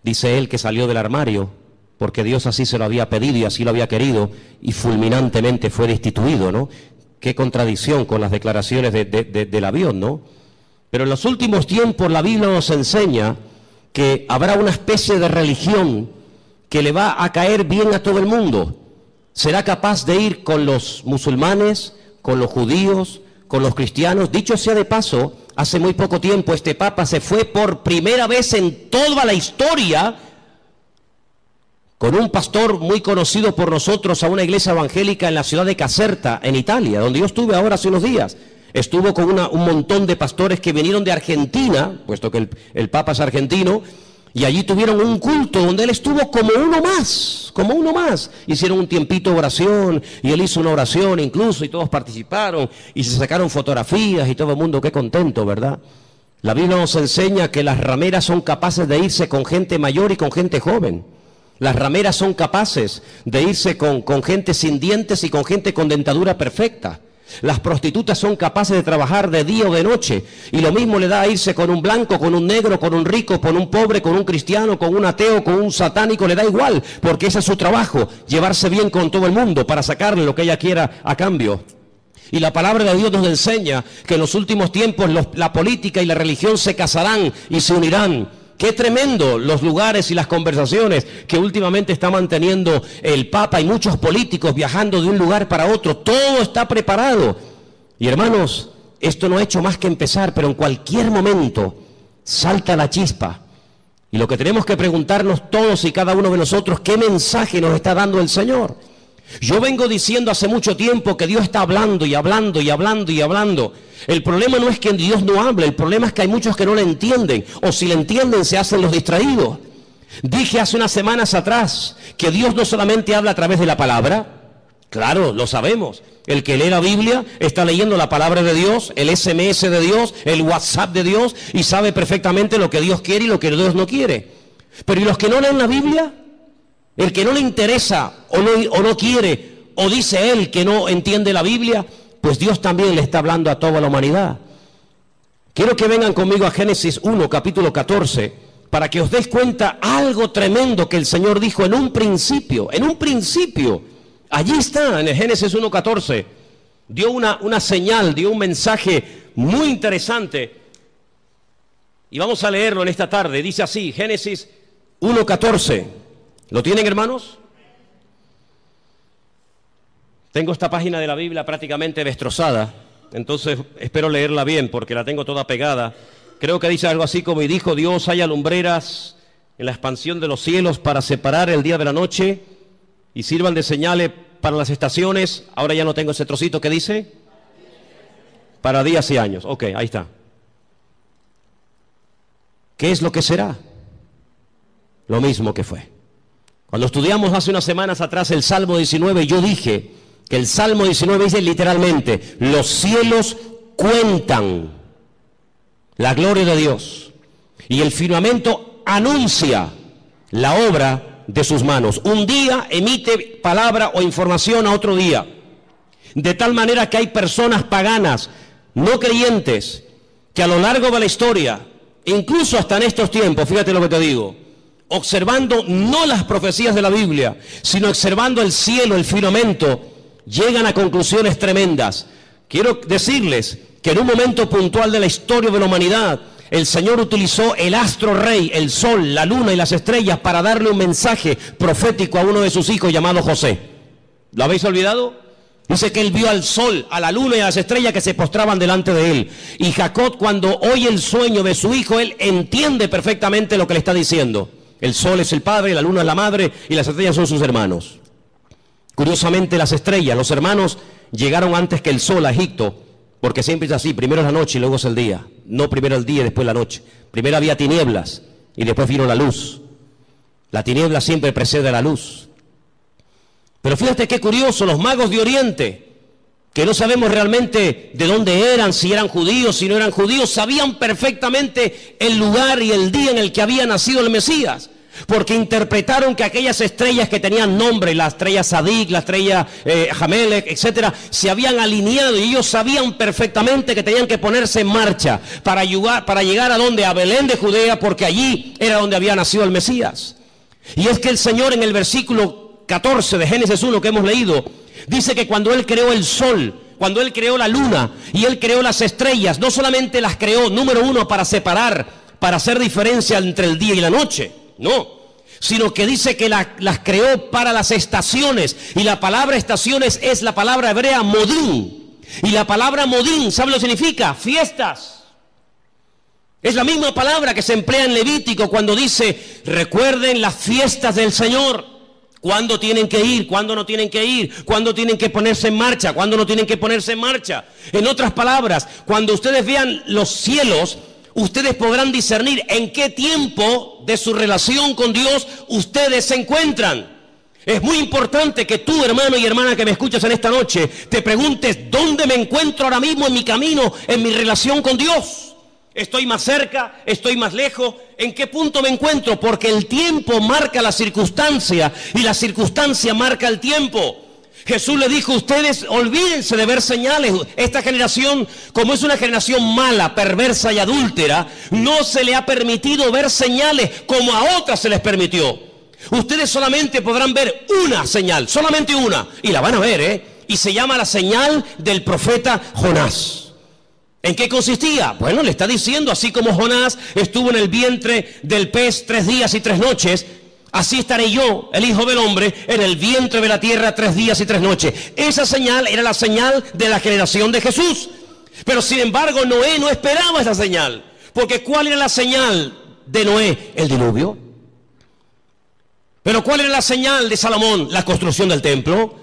dice él, que salió del armario porque Dios así se lo había pedido y así lo había querido, y fulminantemente fue destituido, ¿no? Qué contradicción con las declaraciones del avión, ¿no? Pero en los últimos tiempos la Biblia nos enseña que habrá una especie de religión que le va a caer bien a todo el mundo. Será capaz de ir con los musulmanes, con los judíos, con los cristianos. Dicho sea de paso, hace muy poco tiempo este Papa se fue por primera vez en toda la historia con un pastor muy conocido por nosotros a una iglesia evangélica en la ciudad de Caserta, en Italia, donde yo estuve ahora hace unos días. Estuvo con un montón de pastores que vinieron de Argentina, puesto que el Papa es argentino, y allí tuvieron un culto donde él estuvo como uno más. Hicieron un tiempito de oración, y él hizo una oración incluso, y todos participaron, y se sacaron fotografías, y todo el mundo, qué contento, ¿verdad? La Biblia nos enseña que las rameras son capaces de irse con gente mayor y con gente joven. Las rameras son capaces de irse con gente sin dientes y con gente con dentadura perfecta. Las prostitutas son capaces de trabajar de día o de noche. Y lo mismo le da a irse con un blanco, con un negro, con un rico, con un pobre, con un cristiano, con un ateo, con un satánico. Le da igual, porque ese es su trabajo, llevarse bien con todo el mundo para sacarle lo que ella quiera a cambio. Y la palabra de Dios nos enseña que en los últimos tiempos la política y la religión se casarán y se unirán. Qué tremendo los lugares y las conversaciones que últimamente está manteniendo el Papa y muchos políticos viajando de un lugar para otro. Todo está preparado. Y hermanos, esto no ha hecho más que empezar, pero en cualquier momento salta la chispa. Y lo que tenemos que preguntarnos todos y cada uno de nosotros, ¿qué mensaje nos está dando el Señor? Yo vengo diciendo hace mucho tiempo que Dios está hablando y hablando y hablando y hablando. El problema no es que Dios no hable, el problema es que hay muchos que no le entienden, o si le entienden se hacen los distraídos. Dije hace unas semanas atrás que Dios no solamente habla a través de la palabra, claro, lo sabemos. El que lee la Biblia está leyendo la palabra de Dios, el SMS de Dios, el WhatsApp de Dios, y sabe perfectamente lo que Dios quiere y lo que Dios no quiere. Pero ¿y los que no leen la Biblia? El que no le interesa o no quiere, o dice él que no entiende la Biblia, pues Dios también le está hablando a toda la humanidad. Quiero que vengan conmigo a Génesis 1, capítulo 14, para que os des cuenta algo tremendo que el Señor dijo en un principio. Allí está, en el Génesis 1, 14. Dio una señal, dio un mensaje muy interesante. Y vamos a leerlo en esta tarde. Dice así, Génesis 1, 14. ¿Lo tienen, hermanos? Tengo esta página de la Biblia prácticamente destrozada, entonces espero leerla bien porque la tengo toda pegada. Creo que dice algo así como: y dijo Dios, haya lumbreras en la expansión de los cielos para separar el día de la noche y sirvan de señales para las estaciones. Ahora ya no tengo ese trocito que dice para días y años. Ok, ahí está. ¿Qué es lo que será? Lo mismo que fue. Cuando estudiamos hace unas semanas atrás el Salmo 19, yo dije que el Salmo 19 dice literalmente: los cielos cuentan la gloria de Dios y el firmamento anuncia la obra de sus manos. Un día emite palabra o información a otro día, de tal manera que hay personas paganas, no creyentes, que a lo largo de la historia, incluso hasta en estos tiempos, fíjate lo que te digo, observando no las profecías de la Biblia, sino observando el cielo, el firmamento, llegan a conclusiones tremendas. Quiero decirles que en un momento puntual de la historia de la humanidad, el Señor utilizó el astro rey, el sol, la luna y las estrellas para darle un mensaje profético a uno de sus hijos llamado José. ¿Lo habéis olvidado? Dice que él vio al sol, a la luna y a las estrellas que se postraban delante de él. Y Jacob, cuando oye el sueño de su hijo, él entiende perfectamente lo que le está diciendo. El sol es el padre, la luna es la madre y las estrellas son sus hermanos. Curiosamente, las estrellas, los hermanos, llegaron antes que el sol a Egipto, porque siempre es así: primero es la noche y luego es el día. No primero el día y después la noche. Primero había tinieblas y después vino la luz. La tiniebla siempre precede a la luz. Pero fíjate qué curioso, los magos de Oriente, que no sabemos realmente de dónde eran, si eran judíos, si no eran judíos, sabían perfectamente el lugar y el día en el que había nacido el Mesías, porque interpretaron que aquellas estrellas que tenían nombre, la estrella Sadik, la estrella Jamelec, etcétera, se habían alineado y ellos sabían perfectamente que tenían que ponerse en marcha para llegar a donde, a Belén de Judea, porque allí era donde había nacido el Mesías. Y es que el Señor en el versículo 14 de Génesis 1 que hemos leído, dice que cuando Él creó el sol, cuando Él creó la luna y Él creó las estrellas, no solamente las creó, número uno, para separar, para hacer diferencia entre el día y la noche, no, sino que dice que las creó para las estaciones, y la palabra estaciones es la palabra hebrea modín, y la palabra modín, ¿sabe lo que significa? Fiestas. Es la misma palabra que se emplea en Levítico cuando dice, recuerden las fiestas del Señor. ¿Cuándo tienen que ir? ¿Cuándo no tienen que ir? ¿Cuándo tienen que ponerse en marcha? ¿Cuándo no tienen que ponerse en marcha? En otras palabras, cuando ustedes vean los cielos, ustedes podrán discernir en qué tiempo de su relación con Dios ustedes se encuentran. Es muy importante que tú, hermano y hermana que me escuchas en esta noche, te preguntes, ¿dónde me encuentro ahora mismo en mi camino, en mi relación con Dios? ¿Estoy más cerca? ¿Estoy más lejos? ¿En qué punto me encuentro? Porque el tiempo marca la circunstancia y la circunstancia marca el tiempo. Jesús le dijo, ustedes olvídense de ver señales. Esta generación, como es una generación mala, perversa y adúltera, no se le ha permitido ver señales como a otras se les permitió. Ustedes solamente podrán ver una señal, solamente una, y la van a ver, y se llama la señal del profeta Jonás. ¿En qué consistía? Bueno, le está diciendo, así como Jonás estuvo en el vientre del pez 3 días y 3 noches, así estaré yo, el Hijo del Hombre, en el vientre de la tierra 3 días y 3 noches. Esa señal era la señal de la generación de Jesús. Pero sin embargo, Noé no esperaba esa señal. Porque ¿cuál era la señal de Noé? El diluvio. Pero ¿cuál era la señal de Salomón? La construcción del templo.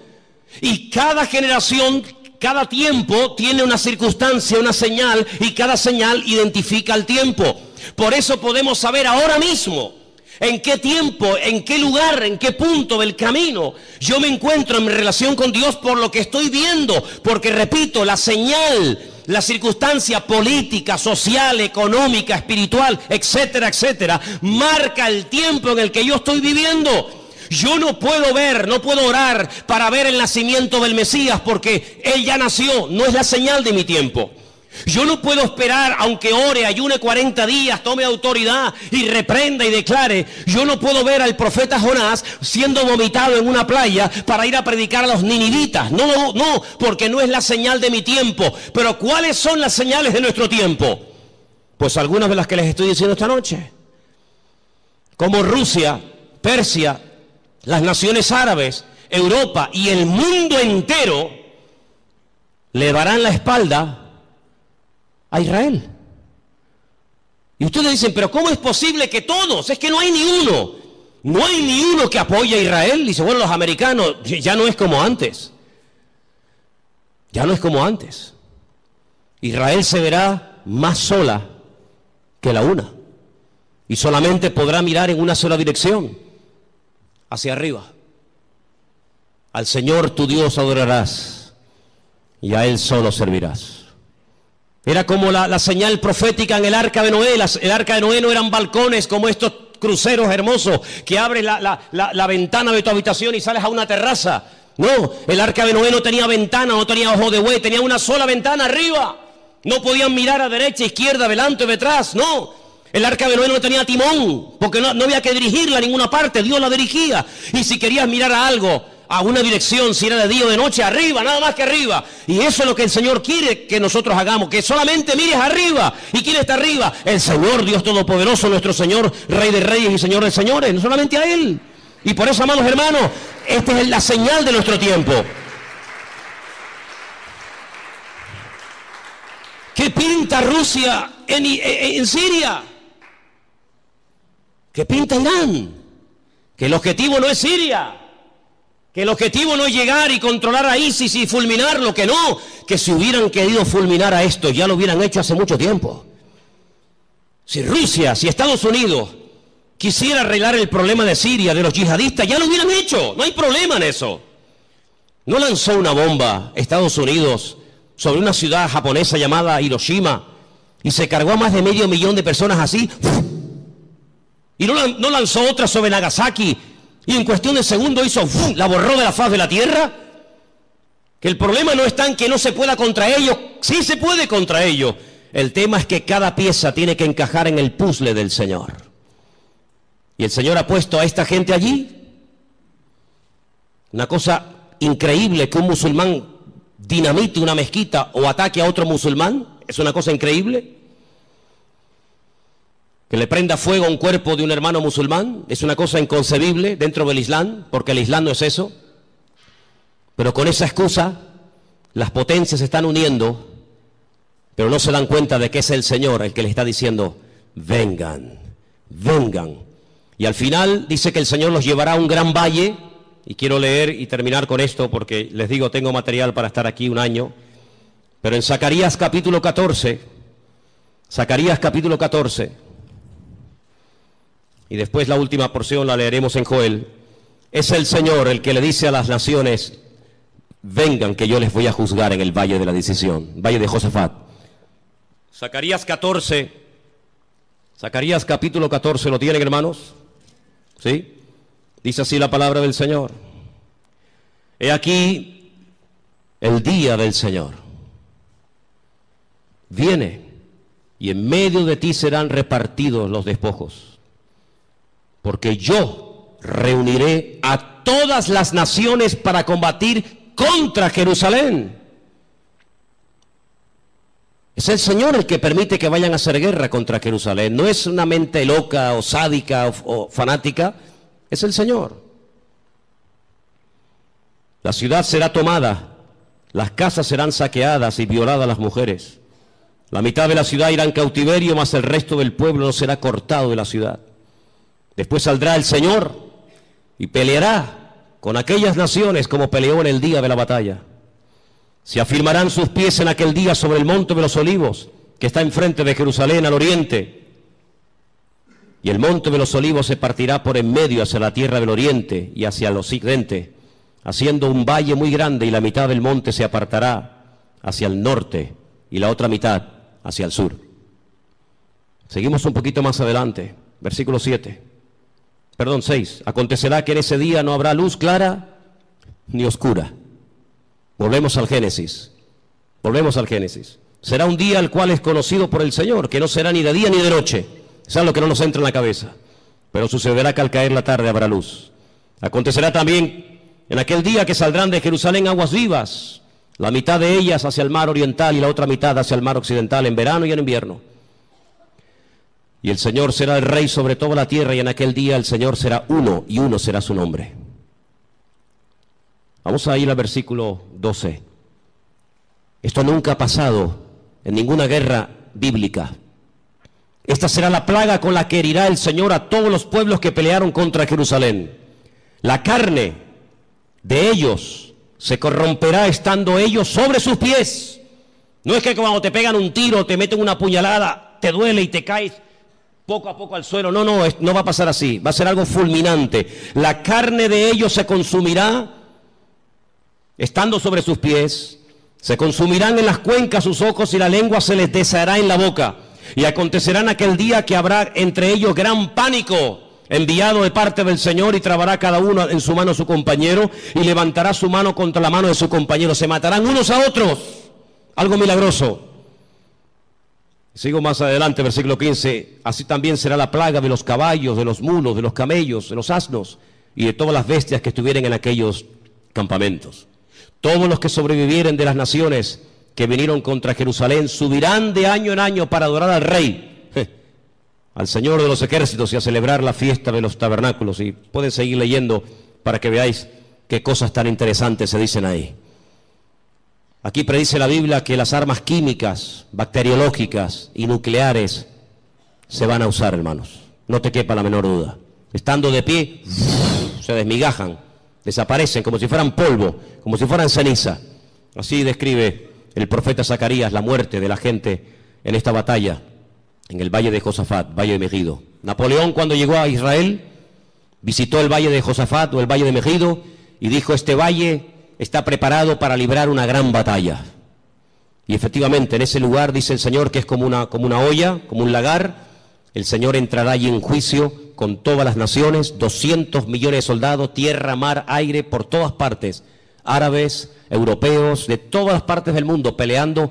Y cada generación, cada tiempo tiene una circunstancia, una señal, y cada señal identifica el tiempo. Por eso podemos saber ahora mismo en qué tiempo, en qué lugar, en qué punto del camino yo me encuentro en mi relación con Dios por lo que estoy viendo. Porque repito, la señal, la circunstancia política, social, económica, espiritual, etcétera, etcétera, marca el tiempo en el que yo estoy viviendo. Yo no puedo ver, no puedo orar para ver el nacimiento del Mesías porque Él ya nació, no es la señal de mi tiempo. Yo no puedo esperar, aunque ore, ayune 40 días, tome autoridad y reprenda y declare. Yo no puedo ver al profeta Jonás siendo vomitado en una playa para ir a predicar a los ninivitas. No, porque no es la señal de mi tiempo. Pero ¿cuáles son las señales de nuestro tiempo? Pues algunas de las que les estoy diciendo esta noche. Como Rusia, Persia, las naciones árabes, Europa y el mundo entero le darán la espalda a Israel. Y ustedes dicen, pero ¿cómo es posible que todos? Es que no hay ni uno. No hay ni uno que apoye a Israel. Dice, bueno, los americanos, ya no es como antes. Ya no es como antes. Israel se verá más sola que la una. Y solamente podrá mirar en una sola dirección, hacia arriba. Al Señor tu Dios adorarás y a Él solo servirás. Era como la señal profética en el arca de Noé. El arca de Noé no eran balcones como estos cruceros hermosos que abres la ventana de tu habitación y sales a una terraza. No, el arca de Noé no tenía ventana, no tenía ojo de buey, tenía una sola ventana arriba. No podían mirar a derecha, izquierda, adelante o detrás, no. El arca de Noé no tenía timón, porque no había que dirigirla a ninguna parte, Dios la dirigía. Y si querías mirar a algo, a una dirección, si era de día o de noche, arriba, nada más que arriba. Y eso es lo que el Señor quiere que nosotros hagamos, que solamente mires arriba. ¿Y quién está arriba? El Señor, Dios Todopoderoso, nuestro Señor, Rey de Reyes y Señor de Señores, no solamente a Él. Y por eso, amados hermanos, esta es la señal de nuestro tiempo. ¿Qué pinta Rusia en Siria? ¿Qué pinta Irán? Que el objetivo no es Siria. Que el objetivo no es llegar y controlar a ISIS y fulminarlo, que no. Que si hubieran querido fulminar a esto, ya lo hubieran hecho hace mucho tiempo. Si Rusia, si Estados Unidos quisiera arreglar el problema de Siria, de los yihadistas, ya lo hubieran hecho. No hay problema en eso. No lanzó una bomba Estados Unidos sobre una ciudad japonesa llamada Hiroshima y se cargó a más de 500.000 de personas así. Y no lanzó otra sobre Nagasaki y en cuestión de segundos hizo, la borró de la faz de la tierra. Que el problema no está en que no se pueda contra ellos, sí se puede contra ellos. El tema es que cada pieza tiene que encajar en el puzzle del Señor. Y el Señor ha puesto a esta gente allí. Una cosa increíble que un musulmán dinamite una mezquita o ataque a otro musulmán, es una cosa increíble. Que le prenda fuego a un cuerpo de un hermano musulmán es una cosa inconcebible dentro del Islam, porque el Islam no es eso. Pero con esa excusa, las potencias se están uniendo, pero no se dan cuenta de que es el Señor el que les está diciendo, vengan, vengan. Y al final dice que el Señor los llevará a un gran valle, y quiero leer y terminar con esto porque les digo, tengo material para estar aquí un año, pero en Zacarías capítulo 14, y después la última porción la leeremos en Joel, es el Señor el que le dice a las naciones, vengan que yo les voy a juzgar en el valle de la decisión, valle de Josafat. Zacarías capítulo 14, ¿lo tienen, hermanos? ¿Sí? Dice así la palabra del Señor. He aquí el día del Señor. Viene, y en medio de ti serán repartidos los despojos, porque yo reuniré a todas las naciones para combatir contra Jerusalén. Es el Señor el que permite que vayan a hacer guerra contra Jerusalén. No es una mente loca o sádica o fanática. Es el Señor. La ciudad será tomada, las casas serán saqueadas y violadas las mujeres. La mitad de la ciudad irá en cautiverio, mas el resto del pueblo no será cortado de la ciudad. Después saldrá el Señor y peleará con aquellas naciones como peleó en el día de la batalla. Se afirmarán sus pies en aquel día sobre el monte de los olivos, que está enfrente de Jerusalén al oriente. Y el monte de los olivos se partirá por en medio hacia la tierra del oriente y hacia el occidente, haciendo un valle muy grande, y la mitad del monte se apartará hacia el norte y la otra mitad hacia el sur. Seguimos un poquito más adelante, versículo 6. Acontecerá que en ese día no habrá luz clara ni oscura. Volvemos al Génesis. Será un día el cual es conocido por el Señor, que no será ni de día ni de noche. Eso es lo que no nos entra en la cabeza. Pero sucederá que al caer la tarde habrá luz. Acontecerá también en aquel día que saldrán de Jerusalén aguas vivas, la mitad de ellas hacia el mar oriental y la otra mitad hacia el mar occidental, en verano y en invierno. Y el Señor será el rey sobre toda la tierra, y en aquel día el Señor será uno, y uno será su nombre. Vamos a ir al versículo 12. Esto nunca ha pasado en ninguna guerra bíblica. Esta será la plaga con la que herirá el Señor a todos los pueblos que pelearon contra Jerusalén. La carne de ellos se corromperá estando ellos sobre sus pies. No es que cuando te pegan un tiro, te meten una puñalada, te duele y te caes poco a poco al suelo. No va a pasar así. Va a ser algo fulminante. La carne de ellos se consumirá estando sobre sus pies. Se consumirán en las cuencas sus ojos, y la lengua se les deshará en la boca. Y acontecerá en aquel día que habrá entre ellos gran pánico, enviado de parte del Señor, y trabará cada uno en su mano a su compañero, y levantará su mano contra la mano de su compañero. Se matarán unos a otros. Algo milagroso. Sigo más adelante, versículo 15. Así también será la plaga de los caballos, de los mulos, de los camellos, de los asnos y de todas las bestias que estuvieren en aquellos campamentos. Todos los que sobrevivieren de las naciones que vinieron contra Jerusalén subirán de año en año para adorar al Rey, al Señor de los ejércitos, y a celebrar la fiesta de los tabernáculos. Y pueden seguir leyendo para que veáis qué cosas tan interesantes se dicen ahí. Aquí predice la Biblia que las armas químicas, bacteriológicas y nucleares se van a usar, hermanos. No te quepa la menor duda. Estando de pie, se desmigajan, desaparecen como si fueran polvo, como si fueran ceniza. Así describe el profeta Zacarías la muerte de la gente en esta batalla, en el valle de Josafat, valle de Megido. Napoleón, cuando llegó a Israel, visitó el valle de Josafat o el valle de Megido y dijo: este valle está preparado para librar una gran batalla. Y efectivamente, en ese lugar dice el Señor que es como una olla, como un lagar. El Señor entrará allí en juicio con todas las naciones, 200 millones de soldados, tierra, mar, aire, por todas partes, árabes, europeos, de todas las partes del mundo, peleando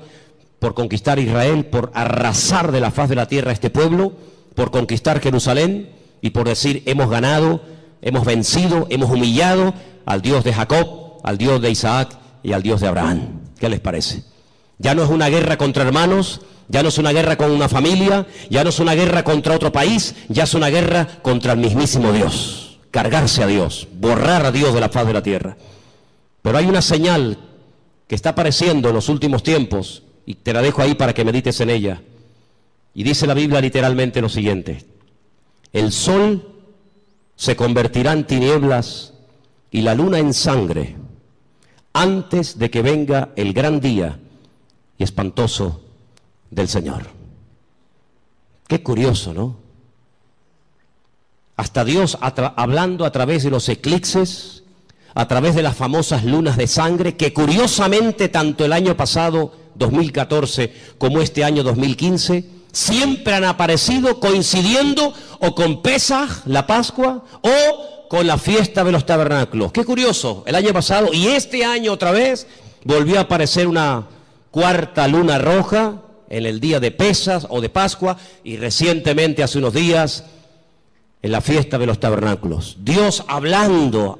por conquistar Israel, por arrasar de la faz de la tierra a este pueblo, por conquistar Jerusalén y por decir: hemos ganado, hemos vencido, hemos humillado al Dios de Jacob, al Dios de Isaac y al Dios de Abraham. ¿Qué les parece? Ya no es una guerra contra hermanos, ya no es una guerra con una familia, ya no es una guerra contra otro país, ya es una guerra contra el mismísimo Dios. Cargarse a Dios, borrar a Dios de la faz de la tierra. Pero hay una señal que está apareciendo en los últimos tiempos, y te la dejo ahí para que medites en ella. Y dice la Biblia literalmente lo siguiente: el sol se convertirá en tinieblas y la luna en sangre antes de que venga el gran día y espantoso del Señor. Qué curioso, ¿no? Hasta Dios hablando a través de los eclipses, a través de las famosas lunas de sangre, que curiosamente tanto el año pasado, 2014, como este año 2015, siempre han aparecido coincidiendo o con Pesaj, la Pascua, o con la fiesta de los tabernáculos. Qué curioso, el año pasado y este año otra vez volvió a aparecer una cuarta luna roja en el día de Pesaj o de Pascua, y recientemente, hace unos días, en la fiesta de los tabernáculos. Dios hablando,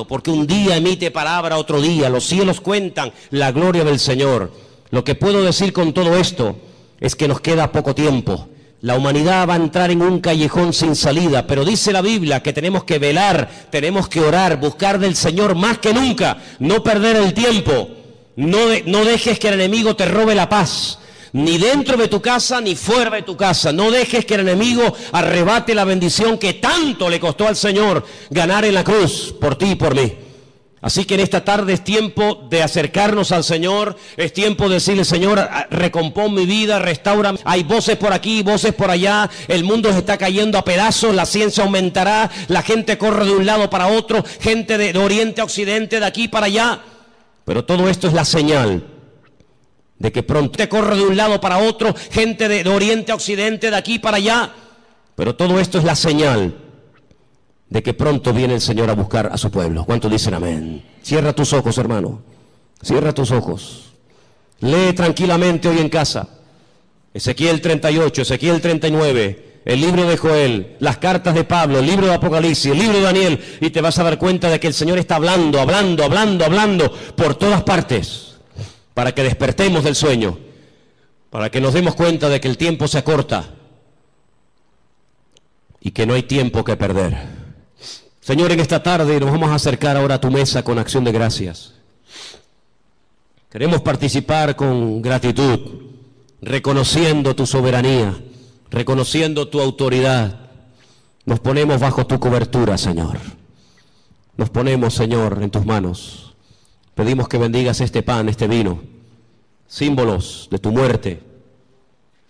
porque un día emite palabra, otro día, los cielos cuentan la gloria del Señor. Lo que puedo decir con todo esto es que nos queda poco tiempo. La humanidad va a entrar en un callejón sin salida, pero dice la Biblia que tenemos que velar, tenemos que orar, buscar del Señor más que nunca, no perder el tiempo. No dejes que el enemigo te robe la paz, ni dentro de tu casa ni fuera de tu casa. No dejes que el enemigo arrebate la bendición que tanto le costó al Señor ganar en la cruz por ti y por mí. Así que en esta tarde es tiempo de acercarnos al Señor, es tiempo de decirle: Señor, recompón mi vida, restaura. Hay voces por aquí, voces por allá, el mundo se está cayendo a pedazos, la ciencia aumentará, la gente corre de un lado para otro, gente de oriente a occidente, de aquí para allá. Pero todo esto es la señal de que pronto te corre de un lado para otro, gente de oriente a occidente, de aquí para allá. Pero todo esto es la señal de que pronto viene el Señor a buscar a su pueblo. ¿Cuántos dicen amén? Cierra tus ojos, hermano. Cierra tus ojos. Lee tranquilamente hoy en casa Ezequiel 38, Ezequiel 39, el libro de Joel, las cartas de Pablo, el libro de Apocalipsis, el libro de Daniel, y te vas a dar cuenta de que el Señor está hablando por todas partes, para que despertemos del sueño, para que nos demos cuenta de que el tiempo se acorta y que no hay tiempo que perder. Señor, en esta tarde nos vamos a acercar ahora a tu mesa con acción de gracias. Queremos participar con gratitud, reconociendo tu soberanía, reconociendo tu autoridad. Nos ponemos bajo tu cobertura, Señor. Nos ponemos, Señor, en tus manos. Pedimos que bendigas este pan, este vino, símbolos de tu muerte,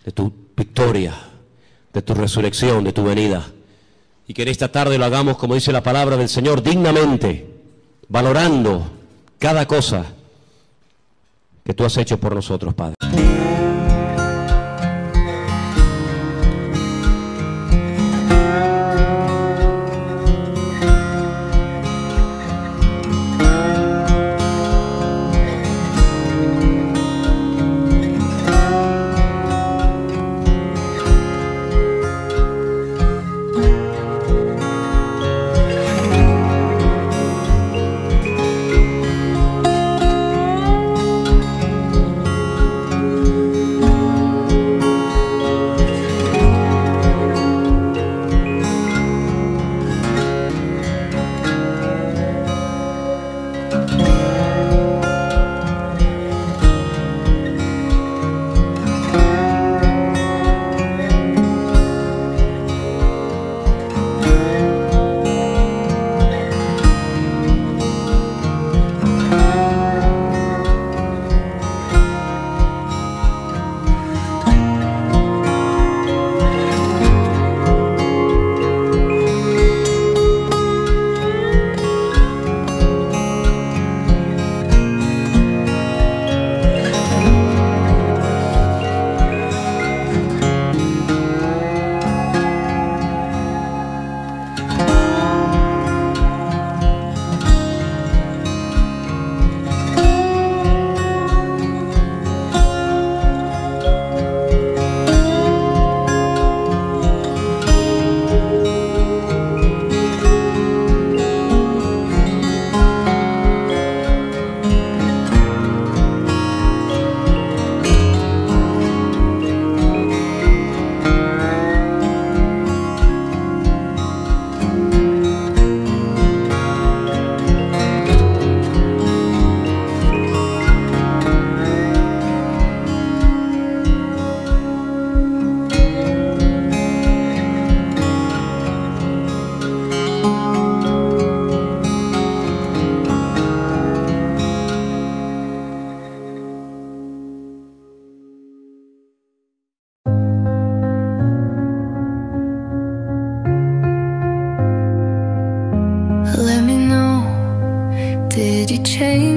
de tu victoria, de tu resurrección, de tu venida. Y que en esta tarde lo hagamos, como dice la palabra del Señor, dignamente, valorando cada cosa que tú has hecho por nosotros, Padre.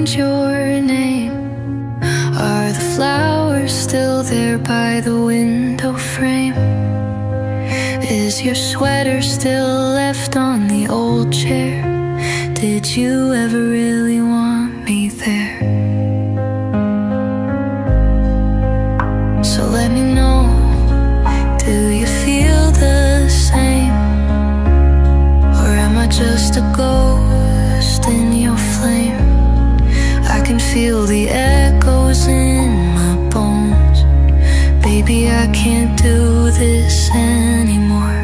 find your name. Are the flowers still there by the window frame? Is your sweater still left on the old chair? Did you ever really want me there? So let me know, do you feel the same? Or am I just a ghost in your flame? I can feel the echoes in my bones. Baby, I can't do this anymore.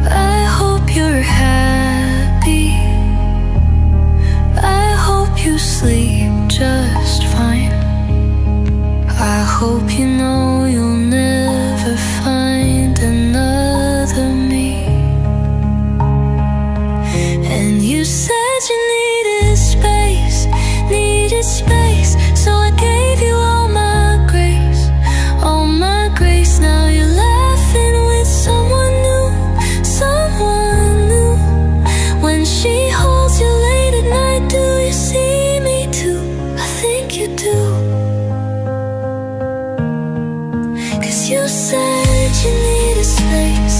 I hope you're happy. I hope you sleep just fine. I hope you know you'll never find another me. And you said you needed space, so I gave you all my grace, all my grace. Now you're laughing with someone new, someone new. When she holds you late at night, do you see me too? I think you do. 'Cause you said you needed space.